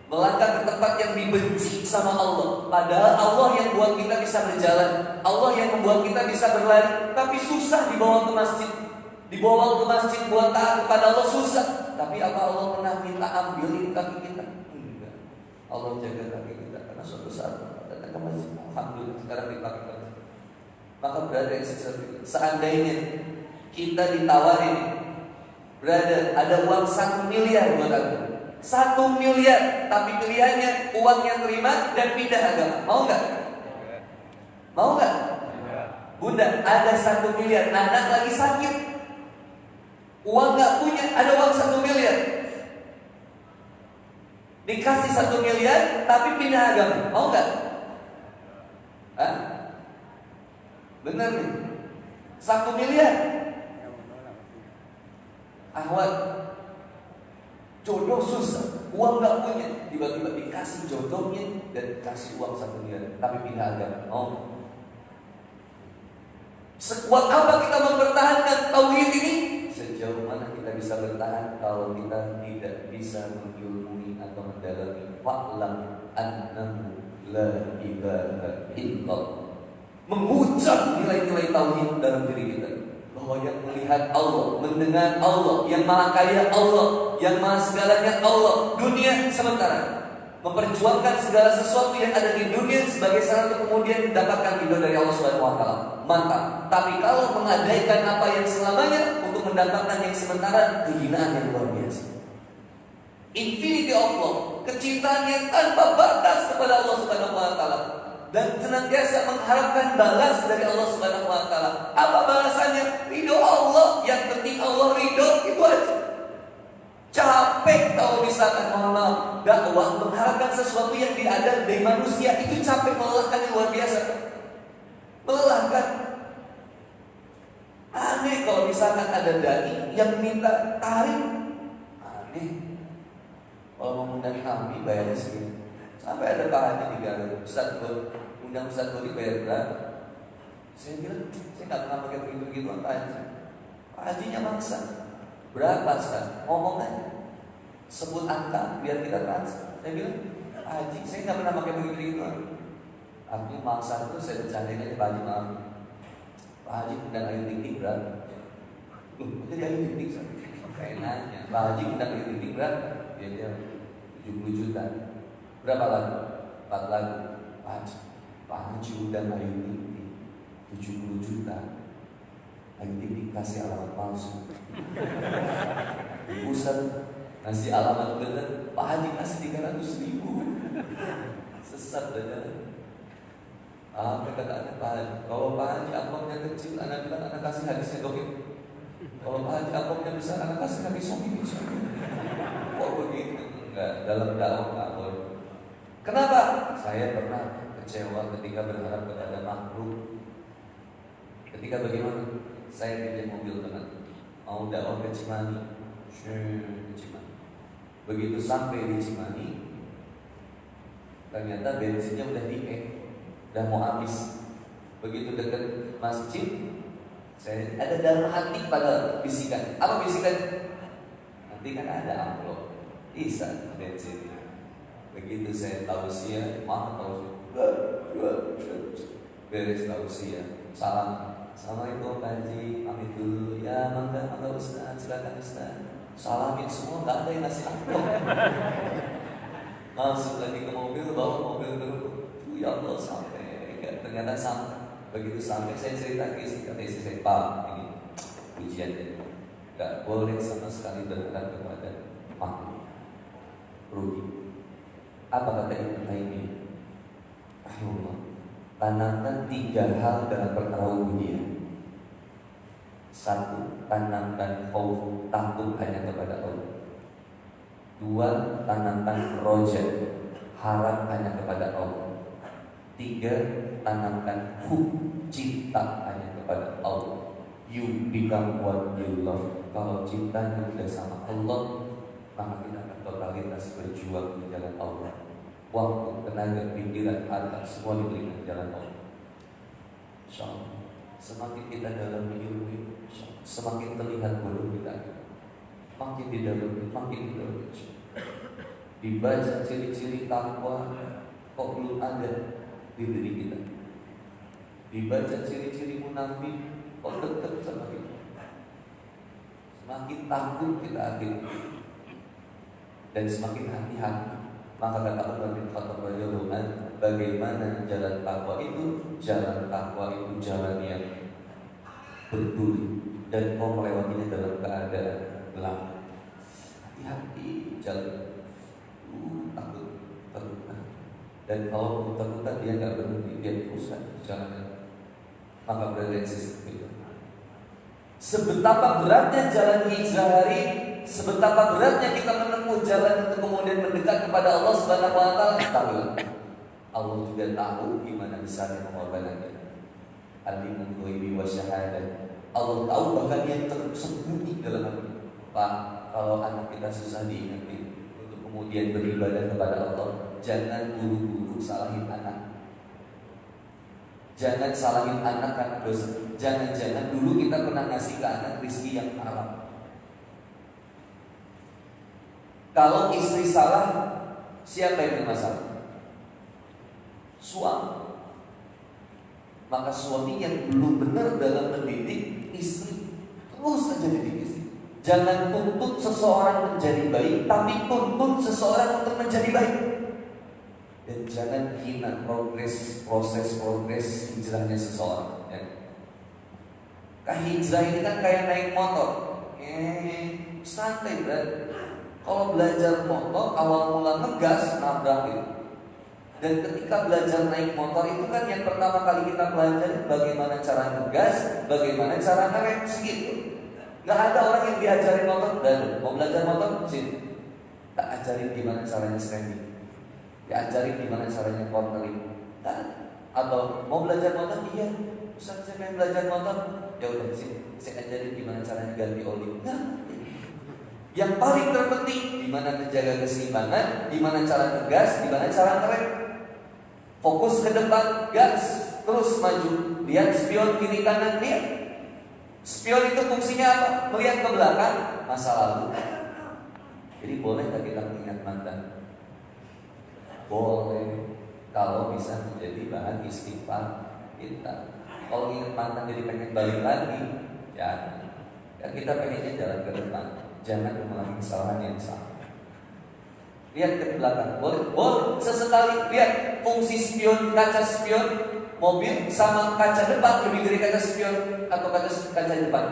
melangkah ke tempat yang dibenci sama Allah. Padahal Allah yang buat kita bisa berjalan, Allah yang membuat kita bisa berlari. Tapi susah dibawa ke masjid, dibawa ke masjid buat taat kepada Allah susah. Tapi apa Allah pernah minta ambilin kaki kita? Enggak. Allah jaga kaki kita karena suatu saat datang ke masjid, alhamdulillah sekarang dipakai ke masjid. Maka berada yang seandainya kita ditawarin, brother, ada uang 1 miliar buat aku, 1 miliar, tapi pilihannya uangnya terima dan pindah agama. Mau nggak? Mau nggak? Bunda, ada 1 miliar, anak lagi sakit, uang nggak punya, ada uang 1 miliar, dikasih 1 miliar, tapi pindah agama. Mau nggak? Hah? Benar nih, 1 miliar. Ahwat, jodoh susah, uang gak punya, tiba-tiba dikasih jodohnya dan dikasih uang 1 miliar, tapi pindah agama. Mau? Sekuat apa kita mempertahankan tauhid ini? Sejauh mana kita bisa bertahan kalau kita tidak bisa mengilmui atau mendalami fa'lam annahu la ilaha illallah, mengucap nilai-nilai tauhid dalam diri kita, bahwa yang melihat Allah, mendengar Allah, yang maha kaya Allah, yang maha segalanya Allah. Dunia sementara, memperjuangkan segala sesuatu yang ada di dunia sebagai syarat kemudian mendapatkan ridho dari Allah Subhanahu wa Ta'ala. Mantap. Tapi kalau mengabaikan apa yang selamanya untuk mendapatkan yang sementara, kehinaan yang luar biasa. Infinity of love, kecintaan yang tanpa batas kepada Allah Subhanahu wa Ta'ala, dan senantiasa mengharapkan balas dari Allah Subhanahu wa Ta'ala. Apa balasannya? Ridho Allah. Yang penting Allah ridho, itu aja. Capek kalau misalkan mohon maaf, dakwah mengharapkan sesuatu yang ada dari manusia, itu capek, melelahkan yang luar biasa. Melelahkan. Aneh kalau misalkan ada dai yang minta tarif. Aneh. Kalau mau mengundang kami bayarnya segini. Sampai ada Pak Haji di Garut, Ustaz buat undang Ustaz Bodi bayar berapa? Saya bilang, saya nggak pernah pakai begitu Pak Haji. Pak Hajinya maksa. Berapa Ustaz? Ngomong aja, sebut angka biar kita transfer. Saya bilang, Pak Haji, saya nggak pernah pakai begitu. Artinya maksa itu saya bercandain aja, Pak Haji maaf. Pak Haji undang Ayu Ting Ting berapa? Loh, jadi Ayu Ting Ting kayak nanya. Pak Haji undang Ayu Ting Ting berapa? Dia 70 juta. Berapa lagu? 4 lagu. Pak Haji undang Ayu Ting Ting 70 juta. Ayu Ting Ting kasih alamat palsu. Pusat ngasih alamat bener, Pak Haji kasih 300 ribu. Sesat aja. Kata anak Pak Haji, kalau Pak Haji amplopnya kecil, anak bilang anak kasih hadisnya dokter. Kalau Pak Haji amplopnya besar, anak kasih hadis somi. Kok begitu? Enggak, dalam dakwah nggak boleh. Kenapa? Saya pernah kecewa ketika berharap kepada makhluk. Ketika bagaimana? Saya pinjam mobil teman, mau dakwah ke Cimahi. Begitu sampai di Cimahi, ternyata bensinnya udah udah mau habis. Begitu dekat masjid, saya ada dalam hati pada bisikan. Apa bisikan? Nanti kan ada amplop, bisa bensin. Begitu saya tausiah, mana tausiah? Beres tausiah, salam. Assalamualaikum Pak Haji, pamit dulu. Ya mangga Ustaz, silakan Ustaz. Salamin semua, nggak ada yang ngasih amplop. Masuk lagi ke mobil, bawa mobil dulu. Ya Allah sampai, ya, ternyata sampai. Begitu sampai saya cerita ke istri, kata istri saya, Pak, ini ujiannya. Gak boleh sama sekali berharap kepada makhluk, rugi. Apa kata Ibnu Taimiyah? Rahimahullah, tanamkan 3 hal dalam perkara ubudiyah. 1, tanamkan khauf, takut hanya kepada Allah. 2, tanamkan roja, harap hanya kepada Allah. 3, tanamkan cinta hanya kepada Allah. You become what you love. Kalau cintanya sudah sama Allah, maka kita akan totalitas berjuang di jalan Allah. Waktu, tenaga, pikiran, harta, semua diberikan di jalan Allah. InsyaAllah, semakin kita dalam ilmu, semakin terlihat bodoh kita. Makin di dalam, makin di dalam. Dibaca ciri-ciri takwa, kok belum ada di diri kita. Dibaca ciri-ciri munafik, kok dekat sama kita. Semakin takut kita akhirnya, dan semakin hati-hati. Maka kata Umar bin Khattab radhiyallahu anhu, bagaimana jalan takwa itu? Jalan takwa itu jalan yang berduri, dan kau melewatinya dalam keadaan gelap. Hati-hati jalan. Takut, terluka. Dan kalau terluka dia nggak berhenti, dia teruskan jalannya. Maka berarti seperti itu. Sebetapa beratnya jalan hijrah hari, sebetapa beratnya kita menempuh jalan untuk kemudian mendekat kepada Allah Subhanahu wa taala, tahu. Allah juga tahu gimana besarnya pengorbanan kita. Alimul ghaibi wasyahadah. Allah tahu bahkan yang tersembunyi dalam hati. Pak, kalau anak kita susah diingetin untuk kemudian beribadah kepada Allah, jangan buru-buru salahin anak. Jangan salahin anak karena dosa. Jangan-jangan dulu kita pernah ngasih ke anak rezeki yang haram. Kalau istri salah, siapa yang bermasalah? Suami. Maka suami yang belum benar dalam mendidik istri, terus saja didik istri. Jangan tuntut seseorang menjadi baik, tapi tuntut seseorang untuk menjadi baik. Dan jangan hina proses hijrahnya seseorang, ya. Hijrah ini kan kayak naik motor, santai banget. Kalau belajar motor, awal mula ngegas, nabrak itu. Dan ketika belajar naik motor itu kan yang pertama kali kita pelajari bagaimana cara ngegas, bagaimana cara ngerem, segitu. Gak ada orang yang diajarin motor, dan mau belajar motor, sini. Tak ajarin gimana caranya standing, diajarin gimana caranya cornering. Atau mau belajar motor, iya, Ustaz saya pengen belajar motor, ya udah sini, saya ajarin gimana caranya ganti oli. Nah, yang paling terpenting gimana menjaga keseimbangan, gimana cara ngegas, gimana cara ngerem. Fokus ke depan, gas, terus maju. Lihat spion kiri kanan, lihat. Spion itu fungsinya apa? Melihat ke belakang, masa lalu. Jadi bolehkah kita mengingat mantan? Boleh, kalau bisa menjadi bahan istighfar kita. Kalau ingat mantan jadi pengen balik lagi, jangan. Kan kita pengennya jalan ke depan, jangan mengulangi kesalahan yang sama. Lihat ke belakang, boleh sesekali lihat fungsi spion, kaca spion mobil sama kaca depan lebih dari kaca spion atau kaca depan.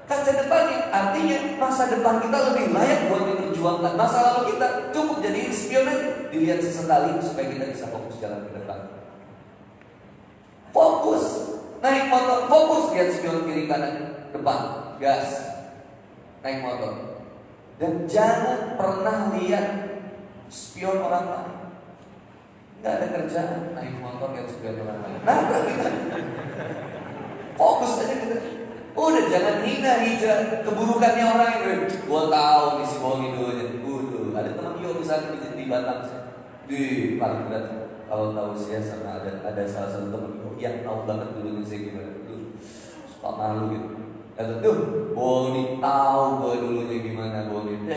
Kaca depannya artinya masa depan kita lebih layak buat diperjuangkan. Masa lalu kita cukup jadi spion aja, dilihat sesekali supaya kita bisa fokus jalan ke depan. Fokus naik motor, fokus lihat spion kiri kanan depan, gas naik motor. Dan jangan pernah lihat spion orang lain. Nggak ada kerjaan, naik motor lihat spion orang lain. Nah, kita fokus aja kita. Udah jangan hina keburukannya orang itu. Gua tahu nih si bohongin dulunya. Ada teman yo misalnya di Batam, di paling berat kalau tahu saya sama ada salah satu teman yang tahu banget dulunya saya gimana. Suka malu gitu. Kata tuh, Boni tahu gue dulunya gimana Boni.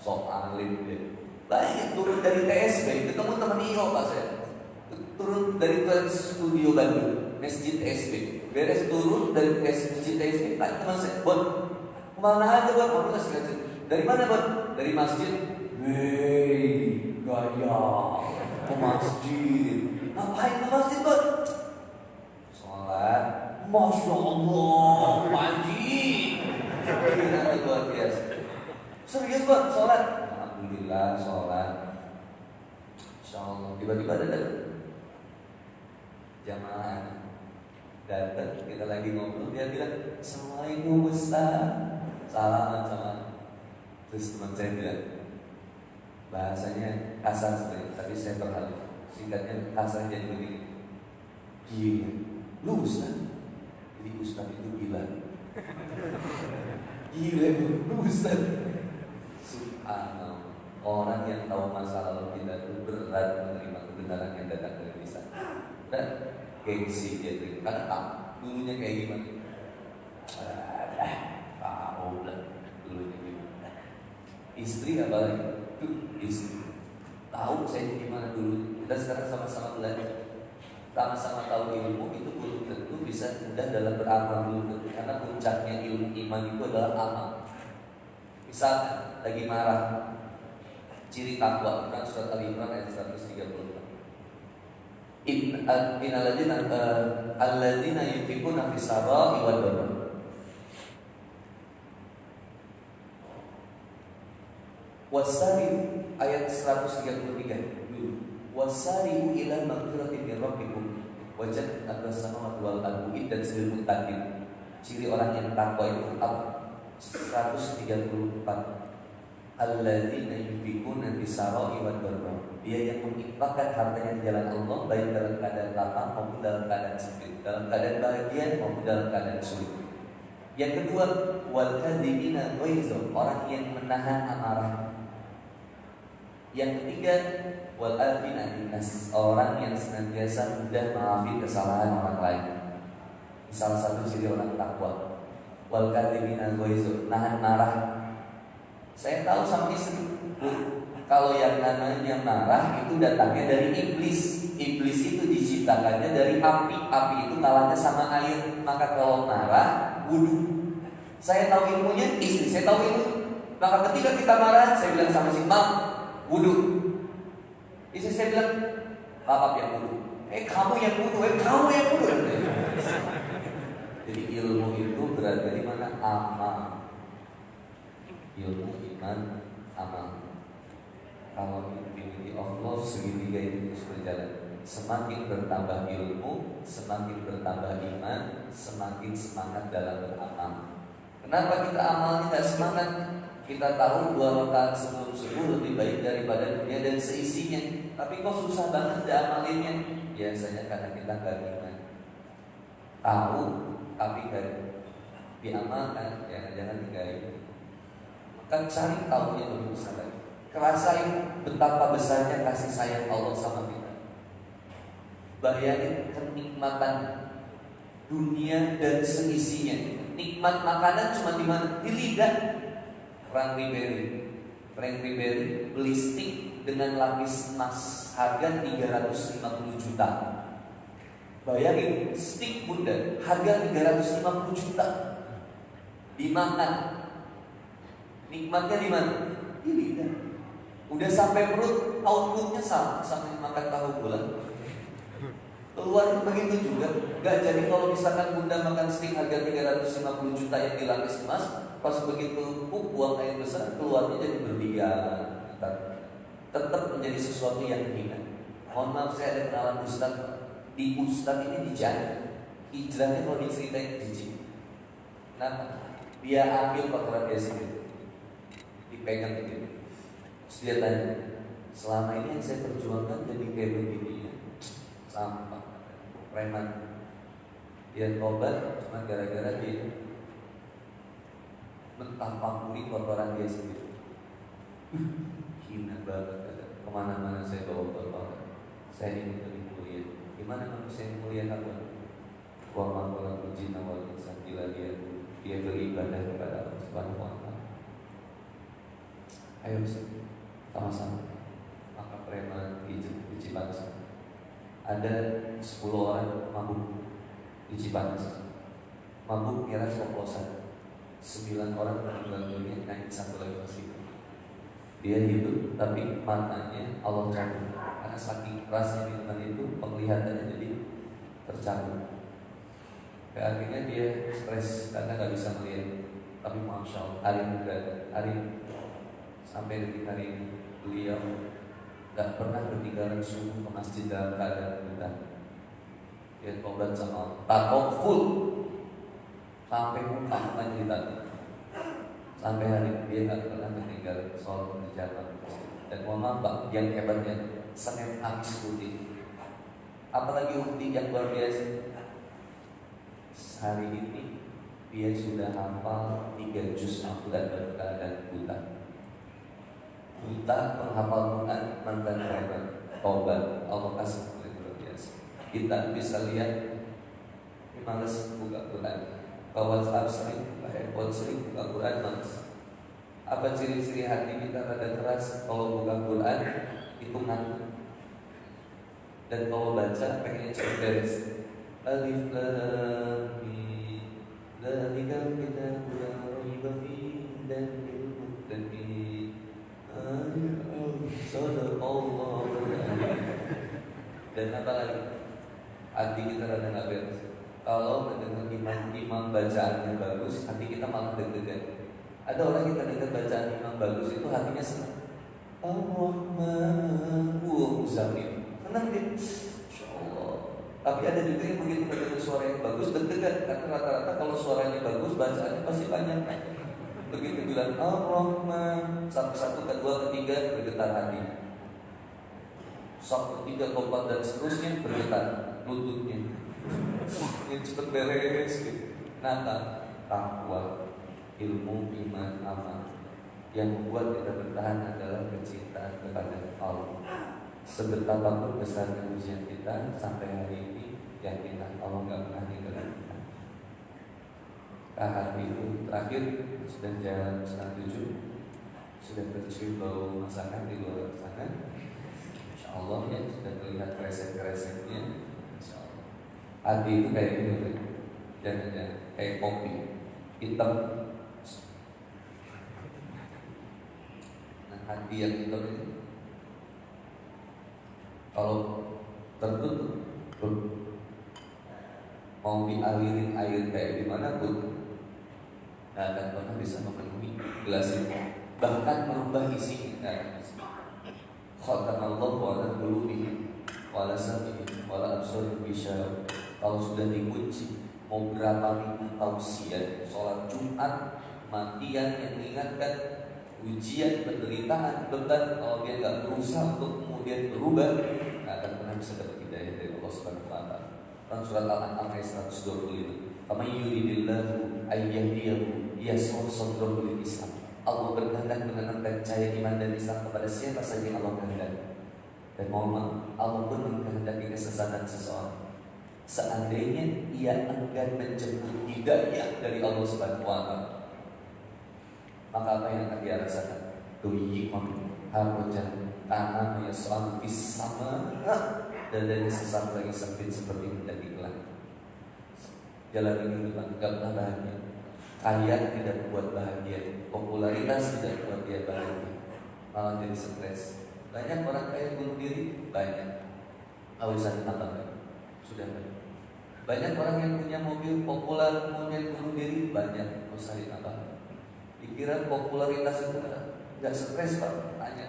Sok alim deh. Banyak turun dari TSB, ketemu teman IO Pak saya. Turun dari studio Bandung, Masjid TSB. Beres turun dari Masjid TSB, tanya teman saya, Bon, kemana aja Bon? Kamu nggak sengaja. Dari mana Bon? Dari masjid. Hei, gaya, ke masjid. Ngapain ke masjid Bon? Sholat. Masya Allah, wajib. Ini nanti luar biasa. Serius Bon, sholat. Alhamdulillah sholat. Insya Allah. Tiba-tiba ada jamaah datang, kita lagi ngobrol, dia bilang Assalamualaikum Ustaz, salaman sama. Terus teman saya bilang, bahasanya kasar sebenarnya, tapi saya berhalus, singkatnya kasar jadi begini, gila, lu Ustaz. Jadi Ustaz itu gila. Gila lu Ustaz. Subhanallah. Orang yang tahu masa lalu kita itu berat menerima kebenaran yang datang dari lisan. Dan gengsi dia tuh, karena tahu dulunya kayak gimana. Tahu lah dulunya gimana. Istri apalagi tuh istri tahu saya gimana dulu. Kita sekarang sama-sama belajar, sama-sama tahu ilmu itu belum tentu bisa mudah dalam beramal belum tentu, karena puncaknya ilmu iman itu adalah amal. Misalnya lagi marah, ciri takwa, Quran surat Al-Imran ayat 134. Alladzina yunfiquna fis sarra'i wad dharra. Wasari ayat 133. Wasari'u ila magfiratin min rabbikum wa jannatin as-samawati wal ardi dan lil muttaqin. Ciri orang yang takwa itu apa? 134. Alladzina yunfiquna fis sarra'i wad dharra. Dia yang menginfakkan hartanya di jalan Allah, baik dalam keadaan lapang maupun dalam keadaan sempit, dalam keadaan bahagia maupun dalam keadaan sulit. Yang kedua, wal kadzimina ghaiza, orang yang menahan amarah. Yang ketiga, wal afina linnas, orang yang senantiasa mudah maafin kesalahan orang lain. Salah satu ciri orang takwa. Wal kadzimina ghaiza, nahan marah. Saya tahu sama istri, kalau yang namanya marah itu datangnya dari iblis. Iblis itu diciptakannya dari api. Api itu kalahnya sama air. Maka kalau marah, wudhu. Saya tahu ilmunya, istri saya tahu ilmu. Maka ketika kita marah, saya bilang sama si Mam, wudhu. Istri saya bilang, bapak yang wudhu. Kamu yang wudhu, kamu yang wudhu. Jadi ilmu itu berada di mana? Amal. Ilmu, iman, amal. Kalau infinity of love segitiga ini terus berjalan, semakin bertambah ilmu, semakin bertambah iman, semakin semangat dalam beramal. Kenapa kita amal tidak semangat? Kita tahu 2 rakaat sebelum subuh lebih baik daripada dunia dan seisinya, tapi kok susah banget diamalinnya? Biasanya karena kita nggak iman. Tahu tapi nggak diamalkan, jangan tinggalin. Maka cari tahu yang lebih besar lagi. Kerasain betapa besarnya kasih sayang Allah sama kita. Bayangin kenikmatan dunia dan seisinya. Nikmat makanan cuma di mana? Di lidah. Frank Ribery beli stick dengan lapis emas harga 350 juta. Bayangin stick bunda harga 350 juta. Dimakan. Nikmatnya di mana? Di lidah. Udah sampai perut, outputnya sama makan tahu bulat. Keluar begitu juga. Gak jadi kalau misalkan bunda makan steak harga 350 juta yang dilapis emas, pas begitu buang air besar, keluarnya jadi berlian. Tetap menjadi sesuatu yang hina. Mohon maaf, saya ada kenalan ustaz. Di ustaz ini dijahit. Hijrahnya kalau diceritain jijik. Kenapa? Dia ambil kotoran dia sendiri, dipegang gitu. Terus dia tanya, selama ini yang saya perjuangkan jadi kayak begini ya, sampah, preman. Dia tobat cuma gara-gara dia mentafakuri kotoran dia sendiri. Hina banget. Kemana-mana saya bawa kotoran. Saya ingin lebih mulia. Gimana manusia yang mulia apa? Wa ma khalaqul jinna wal insa illa liya'budun. Dia beribadah kepada Allah Subhanahu wa taala. Ayo sama-sama. preman di Cipanas. Ada 10 orang mabuk di Cipanas. Mabuk miras oplosan. 9 orang meninggal dunia, naik satu lagi masih. Dia hidup tapi matanya Allah cabut karena saking kerasnya minuman itu penglihatannya jadi tercabut. Akhirnya dia stres karena nggak bisa melihat. Tapi masya Allah, hari sampai detik hari ini beliau nggak pernah ketinggalan subuh ke masjid dalam keadaan buta. Dia tobat sama Allah, tatok full sampai muka menjilat. Sampai hari ini dia nggak pernah ketinggalan sholat berjamaah. Dan mohon maaf Pak, yang hebatnya Senin Kamis rutin. Apalagi rutin yang luar biasa. Hari ini dia sudah hafal 3 juz Al-Quran dalam keadaan buta. Buta menghafal Quran mantan preman. Tobat, Allah kasih luar biasa. Kita bisa lihat males buka Quran. Bawa WhatsApp sering, handphone sering buka Quran males. Apa ciri-ciri hati kita rada keras kalau buka Quran itu ngantuk. Dan kalau baca pengen cepat beres. Alif lam mim dzalikal kitabu la raiba fihi hudal lil muttaqin. Sadaqallahu dan apa lagi? Hati kita rada nggak beres. Kalau mendengar imam bacaannya bagus, hati kita malah deg-degan. Ada orang yang mendengar bacaan imam bagus itu hatinya senang. Ar-Rahman wa Muzammil. Senang dia. Insyaallah. Tapi ada juga yang begitu mendengar suara yang bagus deg-degan. Karena rata-rata kalau suaranya bagus bacaannya pasti panjang. Begitu bilang Ar-Rahman, satu, kedua, ketiga bergetar hati. Satu, tiga, keempat dan seterusnya bergetar lututnya. Yang cepat beres gitu. Nata, takwa, ilmu, iman, amal. Yang membuat kita bertahan adalah kecintaan kepada Allah. Sebetapapun besarnya ujian kita sampai hari ini, yakinlah Allah nggak pernah ninggalin kita. Hari itu terakhir sudah jam 6:30, sudah tercium bau masakan di luar sana. Insya Allah ya sudah terlihat kresek-kreseknya. Insya Allah. Hati itu kayak gini, jangan kayak kopi hitam. Nah, hati yang hitam itu kalau tertutup mau dialirin air kayak gimana pun nggak akan pernah bisa memenuhi gelas itu, bahkan merubah isinya nggak akan bisa. Khatamallahu ala qulubihim wa ala sam'ihim wa ala absarihim ghishawah. Kalau sudah dikunci, mau berapa minggu tausiah, sholat Jumat, matian yang mengingatkan ujian, penderitaan, beban, kalau dia nggak berusaha untuk kemudian berubah, nggak akan pernah bisa dapat hidayah dari Allah Subhanahu Wa Taala. Surat Al-An'am ayat 125. Faman yuridillahu ayyahdiyahu yashrah sadrahu lil Islam. Allah berkehendak menanamkan cahaya iman dan Islam kepada siapa saja yang Allah kehendaki. Dan mohon maaf, Allah pun menghendaki kesesatan seseorang. Seandainya ia enggan menjemput hidayah dari Allah Subhanahu Wa Taala, maka apa yang akan dia rasakan? Tuyiqan harojan tanah yas'al fis sama, dan dari sesaat lagi sempit seperti mendaki langit. Jalan ini bukan gak pernah bahagia. Kaya tidak membuat bahagia, popularitas tidak membuat dia bahagia, malah jadi stres. Banyak orang kaya bunuh diri, banyak. Awisan apa? Sudah banyak. Banyak orang yang punya mobil populer kemudian bunuh diri, banyak. Usai apa? Dikira popularitas itu nggak stres Pak. Tanya,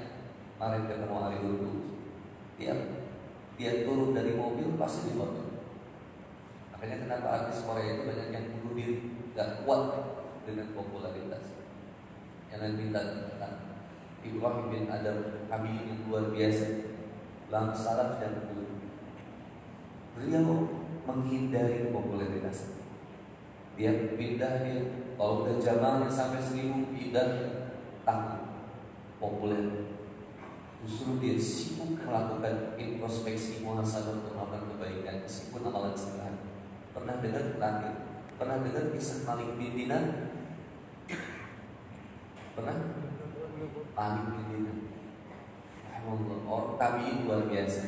kemarin ketemu Ali Dulu, dia turun dari mobil pasti difoto. Makanya kenapa artis Korea itu banyak yang bunuh diri, nggak kuat dengan popularitas. Jangan minta tentang Ibrahim bin Adam, kami yang luar biasa, lang salaf dan dulu. Beliau menghindari popularitas. Dia pindah kalau udah jamaahnya sampai 1000 pindah, takut populer. Justru dia sibuk melakukan introspeksi muhasabah untuk melakukan kebaikan meskipun amalan sederhana. Pernah dengar terakhir? Pernah dengar kisah Malik bin Dinar? Pernah? Malik bin Dinar. Orang tabi'in luar biasa.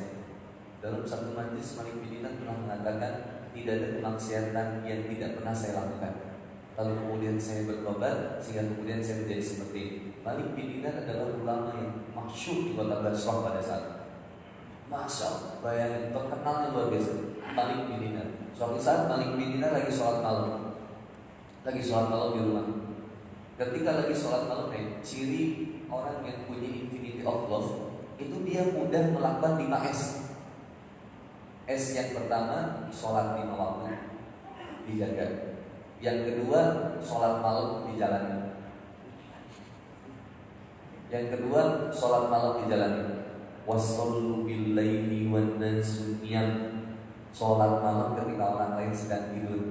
Dalam satu majlis Malik bin Dinar pernah mengatakan, tidak ada kemaksiatan yang tidak pernah saya lakukan. Lalu kemudian saya bertobat sehingga kemudian saya menjadi seperti ini. Malik bin Dinar adalah ulama yang masyhur di kota Basrah pada saat itu. Masya Allah, bayangin terkenalnya luar biasa. Malik bin Dinar. Suatu saat Malik bin Dinar lagi sholat malam. Lagi sholat malam di rumah. Ketika lagi sholat malam, ciri orang yang punya infinity of love itu dia mudah melakukan 5 S. S yang pertama, sholat 5 waktu dijaga. Yang kedua, sholat malam dijalani. Yang kedua, sholat malam dijalani. Wassallu bil laili wan nasu niyam. Sholat malam ketika orang lain sedang tidur.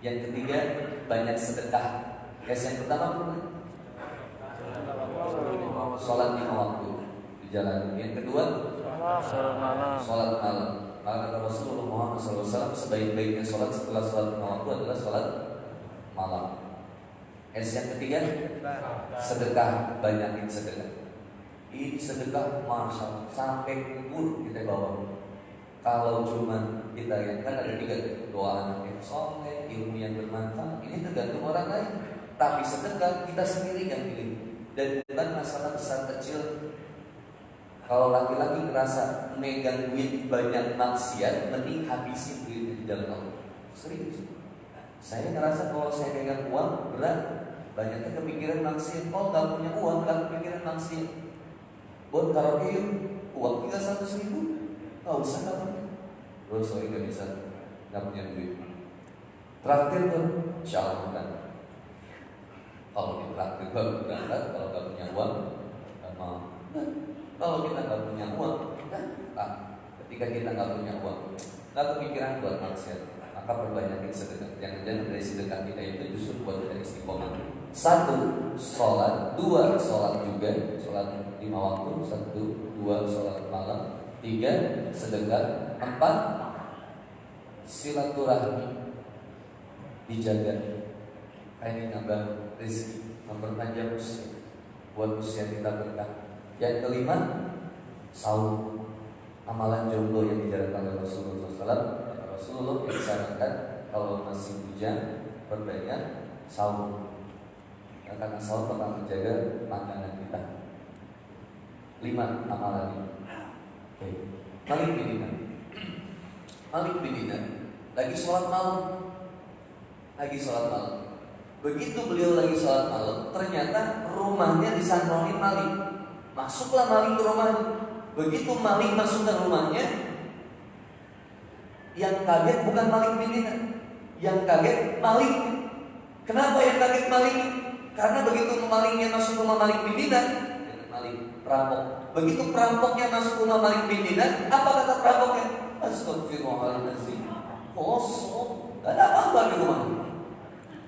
Yang ketiga, banyak sedekah. S yang pertama, sholat 5 waktu dijalani. Yang kedua, sholat malam. Maka kata Rasulullah Muhammad SAW, sebaik-baiknya sholat setelah sholat 5 waktu adalah sholat malam. S yang ketiga, sedekah, banyakin sedekah. Ini sedekah masya sampai kubur kita bawa. Kalau cuma kita yang kan ada 3, doa anak yang soleh, ilmu yang bermanfaat, ini tergantung orang lain. Tapi sedekah kita sendiri yang pilih. Dan bukan masalah besar kecil. Kalau laki-laki ngerasa megang duit banyak maksiat, mending habisin duit di jalan Allah. Serius. Saya ngerasa kalau saya pegang uang berat, banyaknya kepikiran maksiat. Kalau nggak punya uang, nggak kepikiran maksiat. Buat karaoke yuk, uang kita 100.000, nggak usah nggak punya. Bro, sorry nggak bisa, nggak punya duit. Traktir tuh, insya Allah kan. Kalau di traktir baru berangkat, kalau nggak punya uang, nggak mau. Kalau kita nggak punya uang, ketika kita nggak punya uang, nggak kepikiran buat maksiat, maka perbanyakin sedekah. Jangan-jangan dari sedekah kita itu justru buat kita istiqomah. 1, sholat. 2, sholat juga, sholat 5 waktu. 1, 2, sholat malam. 3, sedekah. 4, silaturahmi dijaga. Ini nambah rezeki, memperpanjang usia, buat usia kita berkah. Yang kelima, saum, amalan jomblo yang dijalankan oleh Rasulullah SAW. Rasulullah yang disarankan kalau masih hujan perbanyak saum, karena saum akan menjaga makanan kita. 5 amalan ini. Okay. Malik bin Dinar lagi sholat malam. Begitu beliau lagi sholat malam, ternyata rumahnya disandrongin Malik. Masuklah Malik ke rumahnya. Begitu Malik masuk ke rumahnya, yang kaget bukan Malik bin Dinar, yang kaget Malik. Kenapa yang kaget Malik? Karena begitu Maliknya masuk rumah Malik bin Dinar, Malik perampok. Begitu perampoknya masuk rumah Malik bin Dinar, apa kata perampoknya? Astagfirullahaladzim, kosong, gak ada apa-apa di rumah.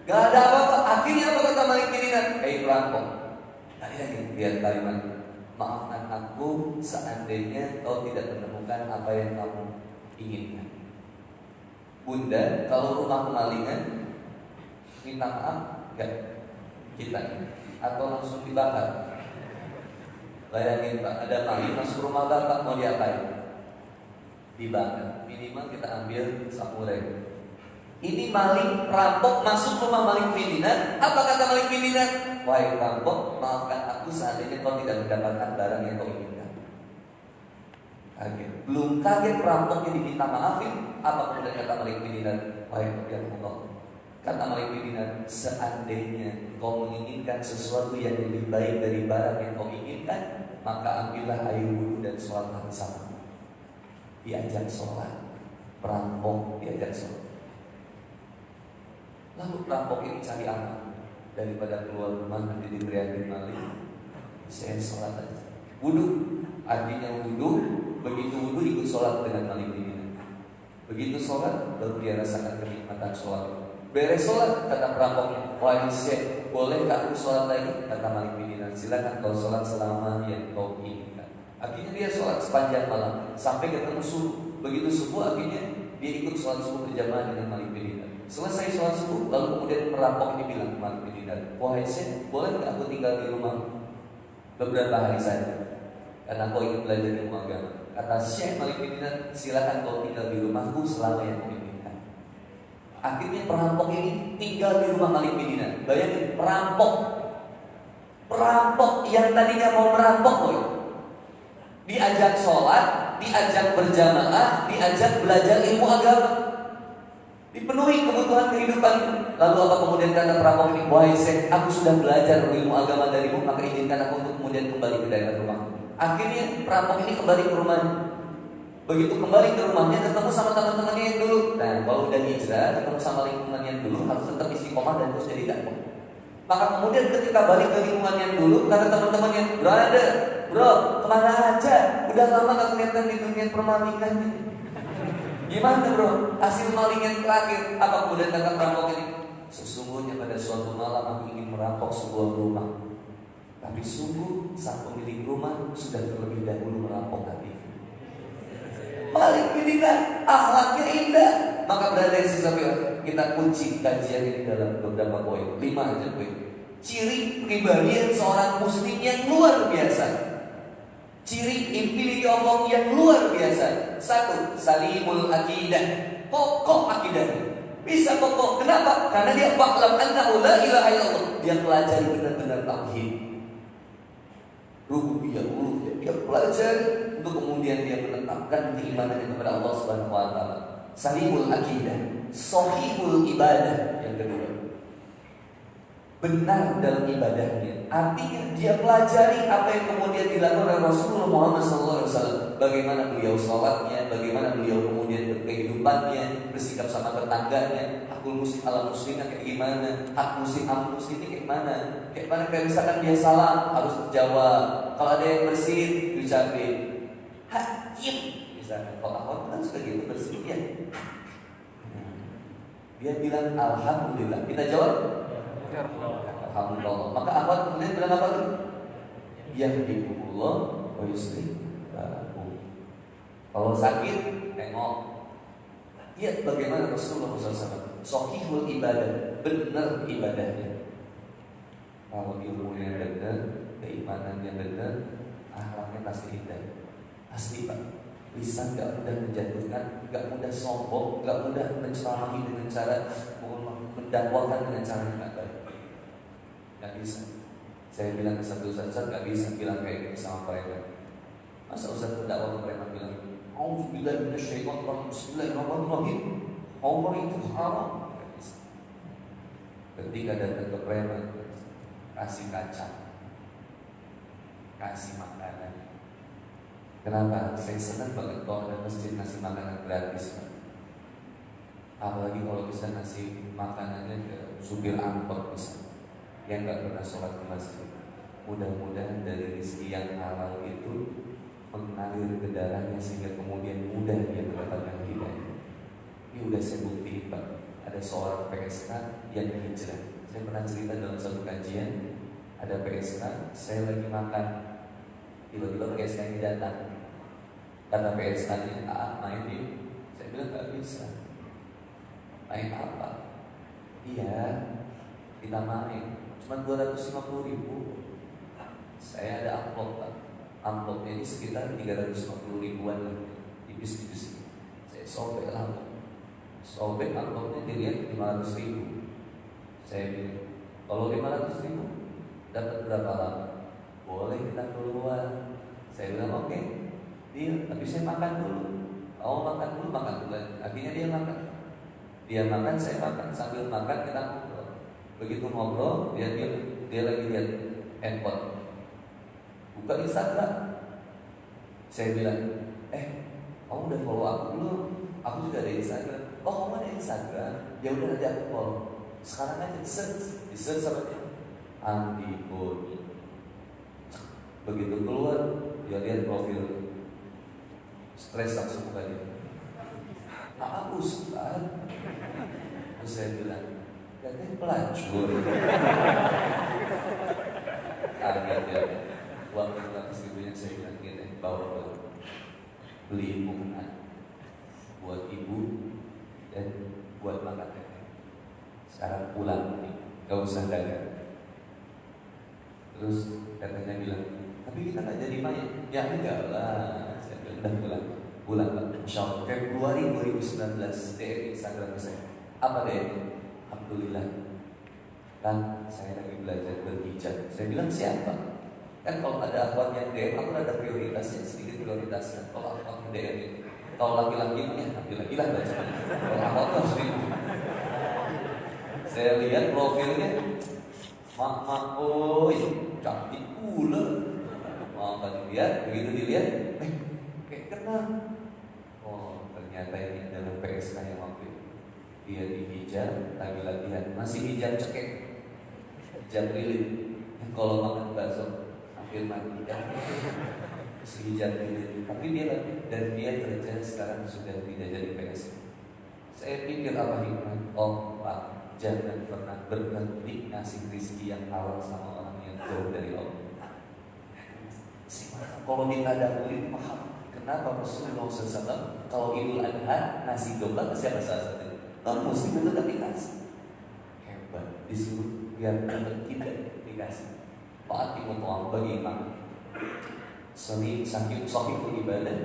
Gak ada apa-apa. Akhirnya apa kata Malik bin Dinar? Perampok, lihat kalimat, maafkan aku seandainya kau tidak menemukan apa yang kamu inginkan. Bunda, kalau rumah kemalingan, minta maaf gak kita? Atau langsung dibakar? Bayangin Pak, ada maling masuk rumah Bapak, mau diapain? Dibakar. Minimal kita ambil samurai. Ini maling perampok masuk rumah Malik bin Dinar. Apa kata Malik bin Dinar? Wahai perampok, maafkan aku seandainya kau tidak mendapatkan barang yang kau inginkan. Kaget. Belum kaget perampoknya diminta maafin, apa kemudian kata Malik bin Dinar? Wahai Allah, kata Malik bin Dinar, seandainya kau menginginkan sesuatu yang lebih baik dari barang yang kau inginkan, maka ambillah air wudhu dan sholatlah bersama. Diajak sholat, perampok diajak sholat. Lalu perampok ini cari aman daripada keluar rumah nanti diteriakin Malik. Saya sholat aja. Wudhu, artinya wudhu. Begitu wudhu ikut sholat dengan Malik bin Dinar. Begitu sholat baru dia rasakan kenikmatan sholat. Beres sholat kata perampoknya, wahai Syekh, bolehkah aku sholat lagi? Kata Malik bin Dinar, silakan kau sholat selama yang kau inginkan. Akhirnya dia sholat sepanjang malam sampai ketemu subuh. Begitu subuh akhirnya dia ikut sholat subuh berjamaah dengan Malik bin Dinar. Selesai sholat subuh, lalu kemudian perampok ini bilang ke Malik bin Dinar, wahai Syekh, boleh nggak aku tinggal di rumah beberapa hari saja? karena kau ingin belajar ilmu agama. Kata Syekh Malik bin Dinar, silakan kau tinggal di rumahku selama yang kau inginkan. Akhirnya perampok ini tinggal di rumah Malik bin Dinar. Bayangin, perampok yang tadinya mau merampok, boy, diajak sholat, diajak berjamaah, diajak belajar ilmu agama, dipenuhi kebutuhan kehidupan. Lalu apa kemudian kata perampok ini? Wahai Syekh, aku sudah belajar ilmu agama darimu, maka izinkan aku untuk kemudian kembali ke daerah rumah. Akhirnya perampok ini kembali ke rumahnya. Begitu kembali ke rumahnya, ketemu sama teman-temannya yang dulu. Nah, kalau udah hijrah, ketemu sama lingkungan yang dulu, harus tetap istiqomah dan terus jadi dakwah. Maka kemudian ketika balik ke lingkungan yang dulu, kata teman-temannya, bro, kemana aja? Udah lama gak kelihatan di dunia permalingan ini. Gimana bro? Hasil maling yang terakhir. Apa kemudian kata perampok ini? Sesungguhnya pada suatu malam aku ingin merampok sebuah rumah, tapi sungguh sang pemilik rumah sudah terlebih dahulu merampok tadi. Malik bin Dinar, akhlaknya indah. Maka berada di sisi kita kunci kajian ini dalam beberapa poin, 5 aja poin. Ciri kepribadian seorang muslim yang luar biasa. Ciri infinity Allah yang luar biasa. 1, salimul akidah, kokoh akidahnya. Bisa kokoh. Kenapa? Karena dia fa'lam annahu la ilaha illallah. Dia pelajari benar-benar tauhid, rububiyah, uluhiyah. Dia pelajari untuk kemudian dia menetapkan keimanannya kepada Allah Subhanahu wa taala. Salimul akidah, sahihul ibadah. Yang kedua, benar dalam ibadahnya. Artinya dia pelajari apa yang kemudian dilakukan oleh Rasulullah Muhammad SAW. Bagaimana beliau sholatnya, bagaimana beliau kemudian berkehidupannya, bersikap sama tetangganya, hakul muslim ala muslimnya kayak gimana, hak muslim al muslimnya kayak gimana. Kayak misalkan dia salah harus dijawab. Kalau ada yang bersin diucapin hakim. Misalkan kalau aku kan suka gitu bersin ya. Dia bilang alhamdulillah. Kita jawab alhamdulillah. Maka akhwat kemudian bilang apa lagi? Yahdikumullah wa yuslih balakum. Kalau sakit, tengok. Lihat bagaimana Rasulullah SAW sahihul ibadah, benar ibadahnya. Kalau ilmunya benar, keimanannya benar, akhlaknya pasti indah. Pasti Pak. Lisan gak mudah menjatuhkan, gak mudah sombong, gak mudah menceramahi dengan cara mendakwakan dengan cara yang gak baik. Gak bisa. Saya bilang ke satu ustaz, gak bisa bilang kayak gini sama mereka. Masa ustaz berdakwah ke mereka bilang, Auzubillahi minasyaitonir rajim, bismillahirrahmanirrahim. Allah itu haram. Gak bisa. Ketika datang ke preman, kasih kacang, kasih makanan. Kenapa? Saya senang banget kalau ada masjid ngasih makanan gratis. Apalagi kalau bisa ngasih makanannya ke supir angkot misalnya, yang gak pernah sholat ke masjid. Mudah-mudahan dari rezeki yang halal itu mengalir ke darahnya sehingga kemudian mudah dia mendapatkan hidayah. Ini udah saya buktiin Pak. Ada seorang PSK yang hijrah. Saya pernah cerita dalam satu kajian, ada PSK, saya lagi makan, tiba-tiba PSK ini datang. Kata PSK-nya, main yuk. Saya bilang gak bisa. Main apa? Iya, kita main. Cuma 250.000. Saya ada amplop Pak. Amplopnya ini sekitar 350 ribuan lah. Tipis-tipis. Saya sobek amplop. Sobek amplopnya dilihat 500.000. Saya bilang, kalau 500.000 dapat berapa lama? Boleh kita keluar. Saya bilang oke. Dia, tapi saya makan dulu. Makan dulu. Akhirnya dia makan. Dia makan, saya makan. Sambil makan kita ngobrol. Begitu ngobrol, dia lagi lihat handphone. Buka Instagram. Saya bilang, kamu udah follow aku belum? Aku juga ada Instagram. Oh, kamu ada Instagram? Ya udah nanti aku follow. Sekarang aja di-search sama dia. Andi Boni. Begitu keluar, dia lihat profil. Stres langsung buka dia. Maaf Ustaz. Terus saya bilang, katanya pelacur. Agak ya. Uang pulang istrinya saya bilang gini, bawa beli makanan buat ibu dan buat makan teteh. Sekarang pulang nih, gak usah dagang. Terus katanya bilang, Tapi kita nggak jadi main. Ya enggak lah. Saya bilang, udah bulan Masya Allah, Februari 2019 DM Instagram saya. Apa DM? Alhamdulillah, kan saya lagi belajar berhijab. Saya bilang siapa? Kan kalau ada akhwat yang DM, aku ada prioritasnya, sedikit prioritasnya. Kalau akhwat DM ini, kalau laki-laki ya laki-laki lah baca. Kalau akhwat harus ribu. Saya lihat profilnya, mak, cantik pula. Mau dilihat, begitu dilihat, kayak kenal. Oh, ternyata ini adalah PSK yang waktu itu. Dia di hijab, lagi latihan, masih hijab cekek, hijab lilin. Kalau makan bakso, hampir mati kan. Masih hijab lilin. Tapi dia lagi, dan dia kerja sekarang sudah tidak jadi PSK. Saya pikir apa hikmah? Oh Pak, jangan pernah berhenti ngasih rezeki yang halal sama orang yang jauh dari Allah. Kalau ditadaburi paham. Kenapa Rasulullah SAW kalau Idul Adha nasi domba ke siapa salah satu? Non muslim itu dikasih. Hebat, disuruh biar tidak dikasih. Fa'atimu ta'am bagi imam. Sahihul ibadah,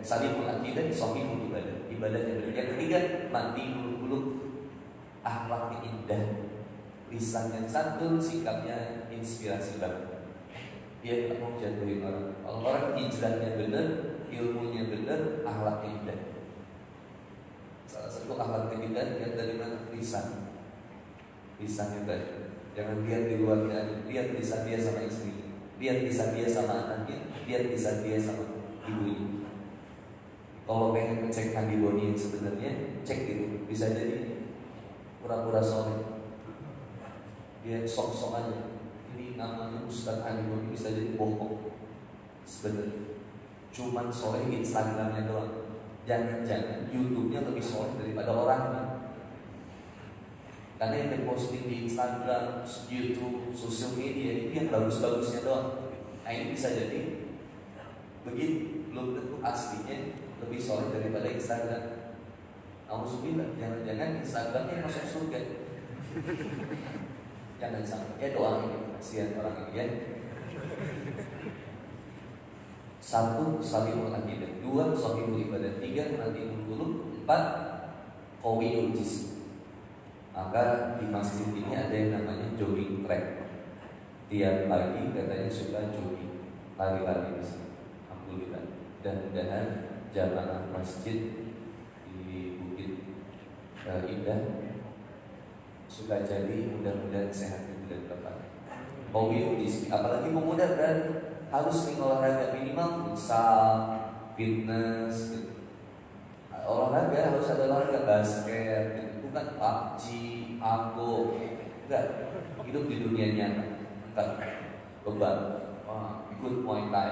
salihul akidah, sahihul ibadah. Ibadah yang ketiga, mandi bulu-bulu, akhlaknya indah, lisannya santun, sikapnya inspirasi banget. Dia tak mau jatuhin orang. Kalau orang hijrahnya benar, ilmunya benar, akhlaknya indah. Salah satu akhlaknya indah lihat dari mana? Lisan. Lisannya baik. Jangan lihat di luarnya, lihat lisan dia sama istri, lihat lisan dia sama anaknya, lihat lisan dia sama ibunya. Kalau pengen ngecek antibody yang sebenarnya, cek itu. Bisa jadi pura-pura soleh. Dia sok-sok aja. Ini namanya Ustadz antibody, bisa jadi bohong. Sebenarnya cuman soleh Instagramnya doang. Jangan-jangan YouTube-nya lebih soleh daripada orangnya. Karena yang diposting di Instagram, YouTube, sosial media itu yang bagus-bagusnya doang. Nah ini bisa jadi begitu, belum tentu aslinya lebih soleh daripada Instagram. Alhamdulillah, jangan-jangan Instagramnya masuk surga. Jangan sampai, ya doang ini, kasihan orang ini ya. Satu, salihul akidah. Dua, sahihul ibadah. Tiga, manatimul qulub. Empat, qawiyul jism. Maka di masjid ini ada yang namanya jogging track. Tiap pagi katanya suka jogging, lari-lari di sini. Alhamdulillah. Dan mudahan jamaah masjid di Bukit Indah suka jadi, mudah-mudahan sehat di bulan depan. Qawiyul jism. Apalagi pemuda berani harus sering olahraga, minimal futsal, fitness gitu. Olahraga harus ada olahraga basket gitu. Bukan PUBG, AGO, enggak. Hidup di dunia nyata. Bukan beban. Wah, ikut Muay Thai,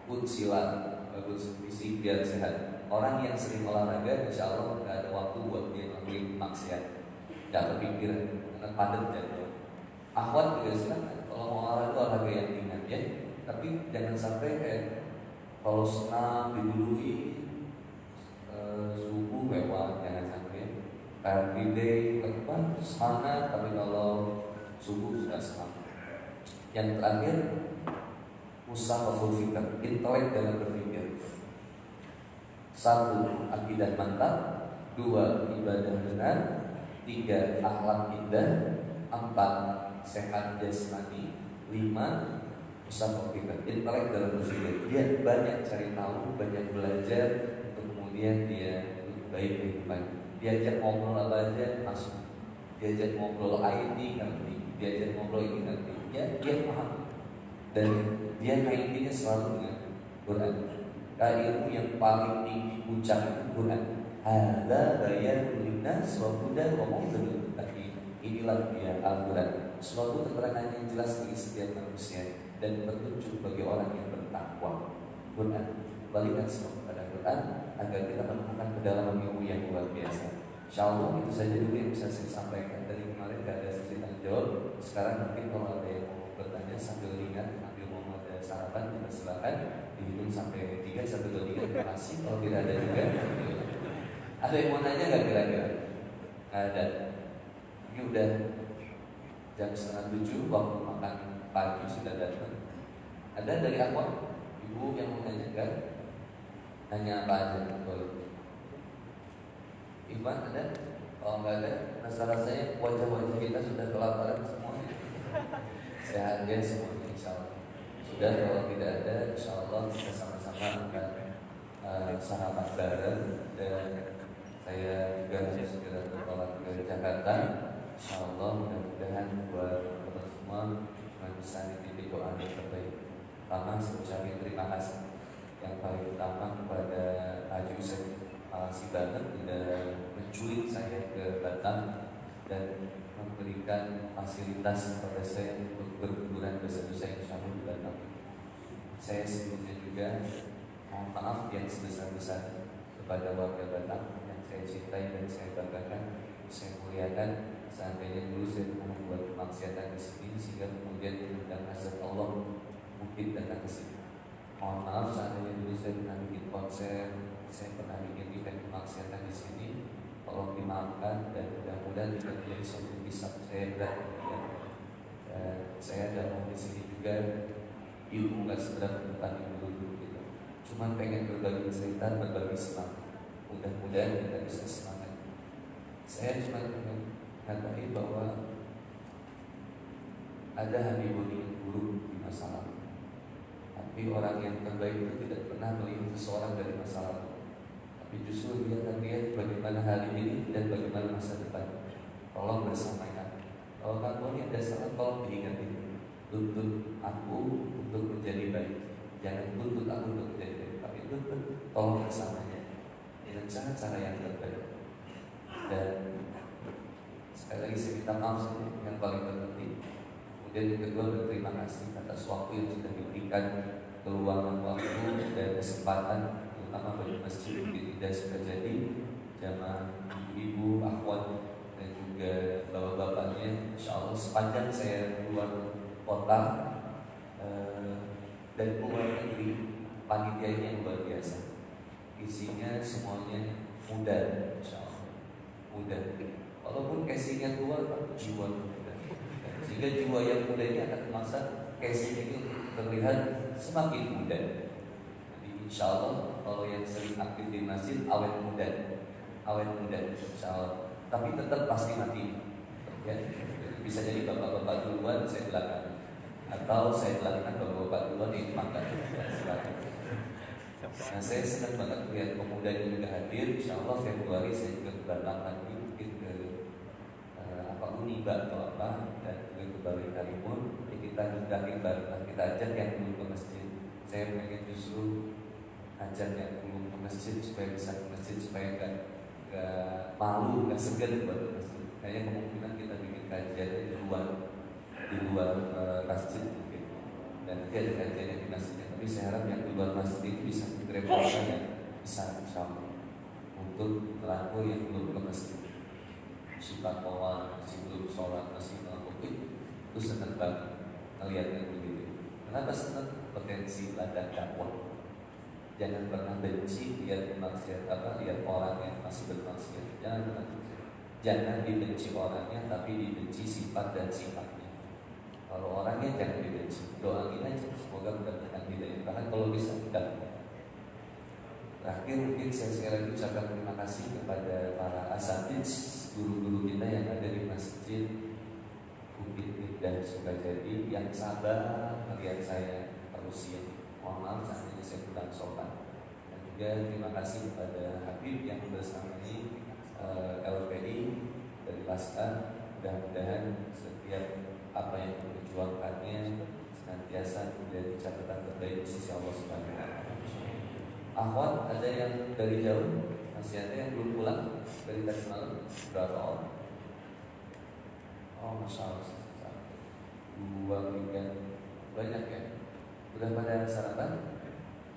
ikut silat, bagus fisik biar sehat. Orang yang sering olahraga, insya Allah nggak ada waktu buat dia ngelakuin maksiat. Nggak kepikiran, karena padat jadwal. Akhwat juga silakan. Kalau mau olahraga yang ringan ya. Tapi jangan sampai kayak kalau senam didului subuh lewat, jangan sampai every day lepas semangat, tapi kalau subuh sudah semangat. Yang terakhir, musafaful fikr, intelek dalam berpikir. Satu, akidah mantap. Dua, ibadah benar. Tiga, akhlak indah. Empat, sehat jasmani. Lima, musafaful fikr, intelek dalam berpikir. Dia banyak cari tahu, banyak belajar, untuk kemudian dia lebih baik kehidupannya. Diajak ngobrol apa aja masuk, diajak ngobrol IT ngerti, diajak ngobrol ini ngerti, ya dia paham. Dan dia kaitannya selalu dengan Quran. Ilmu yang paling tinggi puncak itu Quran. Ada bayan linnas wa hudan wa mau'izatun lil-muttaqin. Inilah dia Al-Quran, suatu keterangan yang jelas bagi setiap manusia dan petunjuk bagi orang yang bertakwa. Quran, balikan semua kepada Quran agar kita menemukan kedalaman ilmu yang luar biasa. Insyaallah itu saja dulu yang bisa saya sampaikan. Dari kemarin gak ada sesi tanya jawab. Sekarang mungkin kalau ada yang mau bertanya sambil ingat, ambil mau ada sarapan, kita silakan dihitung sampai 3, 1, 2, 3. Terima kasih. Kalau tidak ada juga, ada yang mau nanya nggak kira-kira? Nggak ada. Ini udah jam 6:30, waktu makan pagi sudah datang. Ada dari Akhwat? Ibu yang mau menanyakan? Nanya apa aja? Boleh. Iman ada? Kalau nggak ada, rasa-rasanya wajah-wajah kita sudah kelaparan semua. Sehat ya semuanya insya Allah. Sudah, kalau tidak ada, insya Allah kita sama-sama akan sarapan bareng. Dan saya juga harus segera bertolak ke Jakarta. Insya Allah mudah-mudahan buat kita semua cuma bisa nitipin doa yang terbaik. Pertama, saya ucapin terima kasih yang paling utama kepada Haji Yusuf. Makasih banget sudah menculik saya ke Batam dan memberikan fasilitas kepada saya untuk berliburan bersama saya insya Allah di Batam. Saya sebelumnya juga mohon maaf yang sebesar-besar kepada warga Batam yang saya cintai dan saya banggakan, saya muliakan. Seandainya dulu saya pernah membuat kemaksiatan di sini sehingga kemudian diundang azab Allah mungkin datang ke sini. Mohon maaf seandainya dulu saya pernah bikin konser, saya pernah bikin event kemaksiatan di sini. Tolong dimaafkan dan mudah-mudahan tidak menjadi suatu kisah saya berat. Saya dalam di sini juga ilmu nggak seberat depan ilmu dulu gitu. Cuman pengen berbagi cerita, berbagi semangat. Mudah-mudahan kita bisa semangat. Saya cuma pengen katakan bahwa ada Habibun yang buruk di masa lalu. Tapi orang yang terbaik itu tidak pernah melihat seseorang dari masa lalu. Tapi justru dia akan lihat bagaimana hari ini dan bagaimana masa depan. Tolong bersamaan. Kalau kamu ada salah, tolong diingatin. Tuntut aku untuk menjadi baik. Jangan tuntut aku untuk menjadi baik. Tapi tuntut, tolong bersamanya dengan cara-cara yang terbaik. Dan sekali lagi saya minta maaf yang paling penting. Kemudian yang kedua, berterima kasih atas waktu yang sudah diberikan, keluangan waktu dan kesempatan, terutama bagi masjid di Tidak Sukajadi, jamaah ibu, akhwat dan juga bapak-bapaknya. Insya Allah sepanjang saya keluar kota dan keluar negeri, panitianya yang luar biasa. Isinya semuanya muda, insya Allah muda. Walaupun casingnya tua, tapi jiwa muda. Sehingga jiwa yang muda ini akan memaksa casing ini terlihat semakin muda. Jadi insya Allah kalau yang sering aktif di masjid awet muda, insya Allah. Tapi tetap pasti mati. Ya, bisa jadi bapak-bapak duluan, saya belakang, atau saya belakang bapak-bapak duluan yang makan. Nah, saya senang banget lihat pemuda yang juga hadir. Insya Allah Februari saya juga ke Batam lagi, mungkin ke Uniba atau apa, dan juga ke Balai Karimun. Jadi kita dakin bareng, kita ajak yang belum ke masjid. Saya pengen justru ajak yang belum ke masjid supaya bisa ke masjid, supaya nggak malu, nggak segan buat ke masjid. Kayaknya kemungkinan kita bikin kajian di luar masjid mungkin. Dan nanti ada kajiannya di masjidnya. Tapi saya harap yang di luar masjid itu bisa direportkan yang besar insya Allah untuk pelaku yang belum ke masjid. Sifat awal, masih belum sholat, masih melakukan itu senang banget melihatnya begitu. Kenapa senang? Potensi ladang dakwah. Jangan pernah benci lihat maksiat lihat orang yang masih bermaksiat. Jangan dibenci orangnya, tapi dibenci sifat dan sifatnya. Kalau orangnya jangan dibenci, doain aja semoga mendapatkan hidayah. Bahkan kalau bisa tidak. Terakhir mungkin saya sekali lagi ucapkan terima kasih kepada para asatidz, guru-guru kita yang ada di masjid Bukit Indah Sukajadi yang sabar melihat saya usia. Mohon maaf seandainya saya kurang sopan. Dan juga terima kasih kepada Habib yang bersamai LPI dari Laskar. Mudah-mudahan setiap apa yang diperjuangkannya senantiasa menjadi catatan terbaik di sisi Allah Subhanahu wa Ta'ala. Akhwat, ada yang dari jauh, masih ada yang belum pulang dari tadi malam. Berapa orang? Oh, masya Allah, 2, 3, banyak ya. Udah pada sarapan?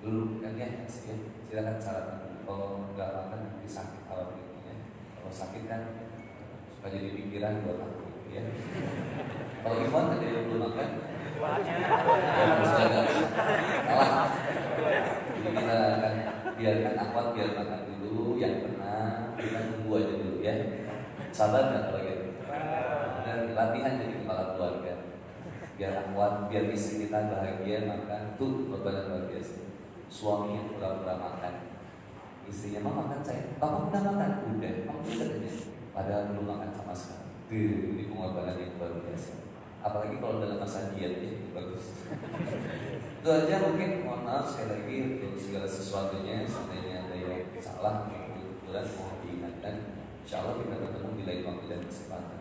Belum kan ya? Silakan sarapan. Kalau nggak makan nanti sakit kalau begitu ya. Kalau sakit kan suka jadi pikiran buat aku ya. Kalau Iwan ada yang belum makan? Harus jaga. Salah. Jadi kita akan biarkan Akhwat biar makan dulu, yang pernah kita tunggu aja dulu ya. Sabar nggak kalau gitu? Dan latihan jadi kepala keluarga. biar akhwat, biar istri kita bahagia makan tuh korban luar biasa. Suaminya pura-pura makan, istrinya mah makan saya, papa udah makan, udah, kamu katanya, padahal belum makan sama sekali. Ini pengorbanan yang luar biasa. Apalagi kalau dalam masa diet ya, bagus. Itu aja mungkin, mohon maaf sekali lagi untuk segala sesuatunya, seandainya ada yang salah, kebetulan mohon diingatkan. Insya Allah kita ketemu di lain waktu dan kesempatan.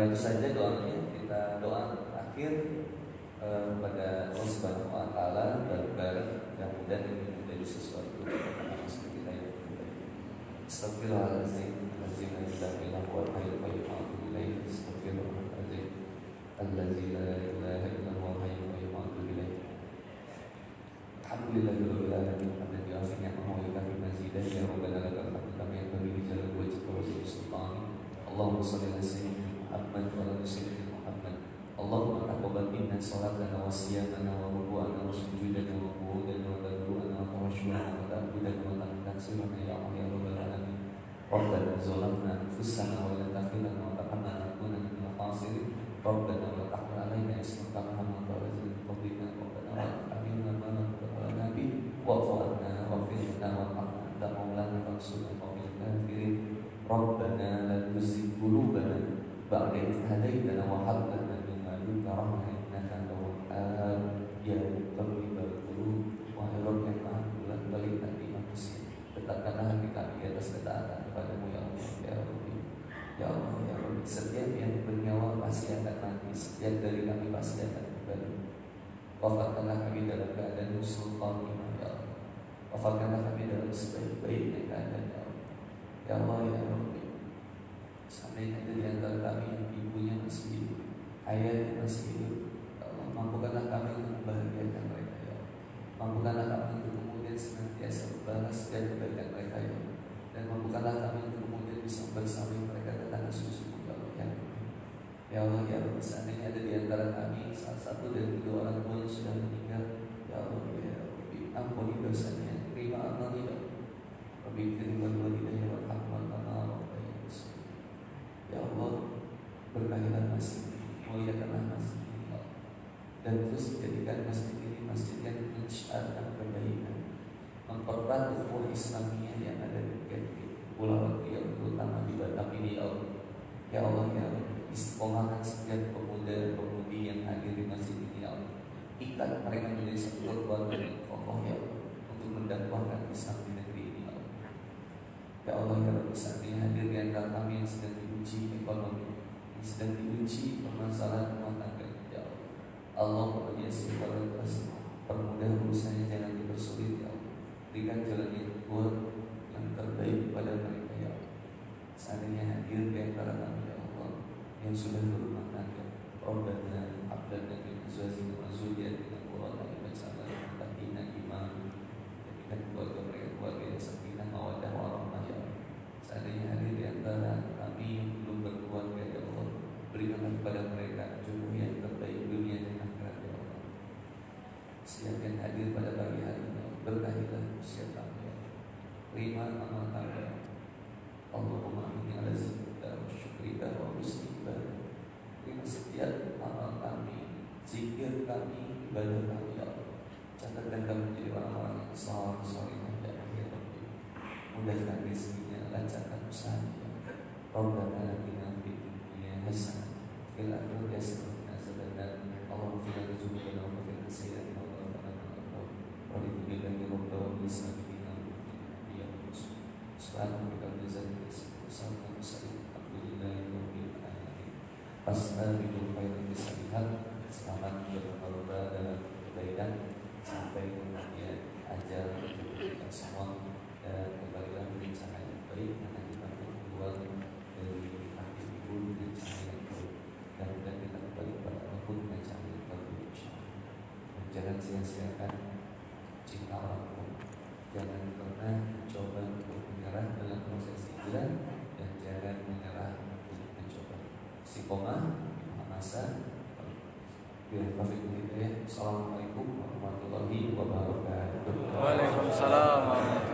Itu saja doanya, kita doa akhir kepada Allah Subhanahu Wa Taala bareng-bareng, mudah-mudahan ini menjadi sesuatu yang masuk kita yang terbaik. Astagfirullahaladzim, Alhamdulillah, wa hayyul qayyum, a'udzu billahi, astagfirullahaladzim, allazi la ilaha illa huwa hayyul qayyum, a'udzu billahi. Alhamdulillahirabbil alamin, hamdan yu'affi ni'amahu wa yukafi mazidah, ya rabbana lakal hamdu kama yanbaghi li jalali wajhika wa li sultanik. Allahumma shalli ala sayyidina Muhammad wa ala sayyidina Muhammad. Allahumma taqabbal minna salatana wa siyamana wa ruku'ana wa sujudana wa qu'udana wa tadru'ana wa tawassulana wa ta'budana wa taksirana ya Allah ya rabbal alamin. Rabbana zalamna anfusana wa la taghfir lana wa tarhamna lanakunanna minal khasirin. Rabbana wa la tahmil 'alaina isran kama hamaltahu 'ala alladziina min qablina. Rabbana wa la tuhammilna ma la taqata lana bihi wa'fu 'anna waghfir lana warhamna anta maulana fansurna 'alal kafirin. Rabbana la tuzigh qulubana ba'da idh hadaytana wa hab lana min ladunka rahmah innaka antal wahhab. Ya muqallibal qulub, wahai Rabb yang Maha bolak-balik hati manusia, tetapkanlah hati kami di atas ketaatan kepadamu ya Allah ya Rabbi. Ya Allah ya Rabbi, setiap yang bernyawa pasti akan mati, setiap dari kami pasti akan kembali. Wafatkanlah kami dalam keadaan husnul khatimah ya Allah. Wafatkanlah kami dalam sebaik-baiknya keadaan ya Allah. Ya Allah ya Rabbi, seandainya ada di antara kami yang ibunya masih hidup, ayahnya masih hidup, ya Allah, mampukanlah kami untuk membahagiakan mereka ya Allah. Mampukanlah kami untuk kemudian senantiasa membalas dan kebaikan mereka ya Allah. Dan mampukanlah kami untuk kemudian bisa bersama mereka ke tanah suci ya Allah ya Rabbi. Ya Allah ya Rabbi, seandainya ada di antara kami salah satu dari kedua orang tua yang sudah meninggal, ya Allah ya Rabbi, ampuni dosanya, terima amalnya ya Allah. Rabbi firman walidayya warhamhum kama rabbayani shaghira. Ya Allah, berkahilah masjid ini, muliakanlah masjid ini ya Allah. Dan terus jadikan masjid ini masjid yang menyiarkan kebaikan, mempererat ukhuwah Islamiyah yang ada di Pulau Riau, terutama di Batam ini ya Allah. Ya Allah ya Allah, istiqomahkan setiap pemuda-pemudi yang hadir di masjid ini ya Allah. Ikat mereka menjadi satu keluarga yang kokoh ya Allah, untuk mendakwahkan Islam di negeri ini ya Allah. Ya Allah ya Rabbi, saat ini hadir di antara kami yang sedang diuji ekonomi, yang sedang diuji permasalahan rumah tangga ya Allah. Allah yasir kualitas, permudah urusannya, jangan dipersulit ya Allah. Berikan jalan yang kuat, yang terbaik kepada mereka ya Allah. Seandainya hadir di antara kami ya Allah yang sudah berumah tangga, Rabbana hab lana min azwajina wa dzurriyyatina qurrata a'yun waj'alna lil muttaqina imama. Jadikan keluarga mereka keluarga yang sakinah mawaddah warahmah ya Allah. Seandainya hadir di antara kami yang belum berkeluarga ya Allah, berikanlah kepada mereka jodoh yang terbaik dunia dan akhirat ya Allah. Setiap yang hadir pada pagi hari ini berkahilah usia kami ya Allah. Terima amal kami. Allahumma inni ala zikrika wa syukrika wa husni ibadah. Terima setiap amal kami, zikir kami, ibadah kami ya Allah. Catatkan kami menjadi orang-orang yang saleh ya Allah. Mudahkan rezekinya, lancarkan usahanya ya Allah. Rabbana atina fid dunya hasanah wa fil akhirati hasanah wa qina adzabannar. Allahumma ighfir lana dzunubana wa ghfir lana sayyi'atina wa tawaffana ma'al abrar. Raditu billahi rabban wa bil islami dinan wa bi nabiyyin rasul. Subhanallah Astagfirullah khairan bismillah. Selamat berlomba dalam kebaikan sampai kemudian ajal kita semua, dan kembalilah dengan cara yang baik karena kita keluar dari hati ibu dengan cara yang baik, dan kita kembali kepada Allah dengan cara yang baik insyaallah. Dan jangan sia-siakan cinta orang tua, jangan pernah mencoba untuk menyerah dalam proses hijrah, dan jangan menyerah untuk mencoba istiqomah masa. Assalamualaikum warahmatullahi wabarakatuh.
Waalaikumsalam warahmatullahi wabarakatuh.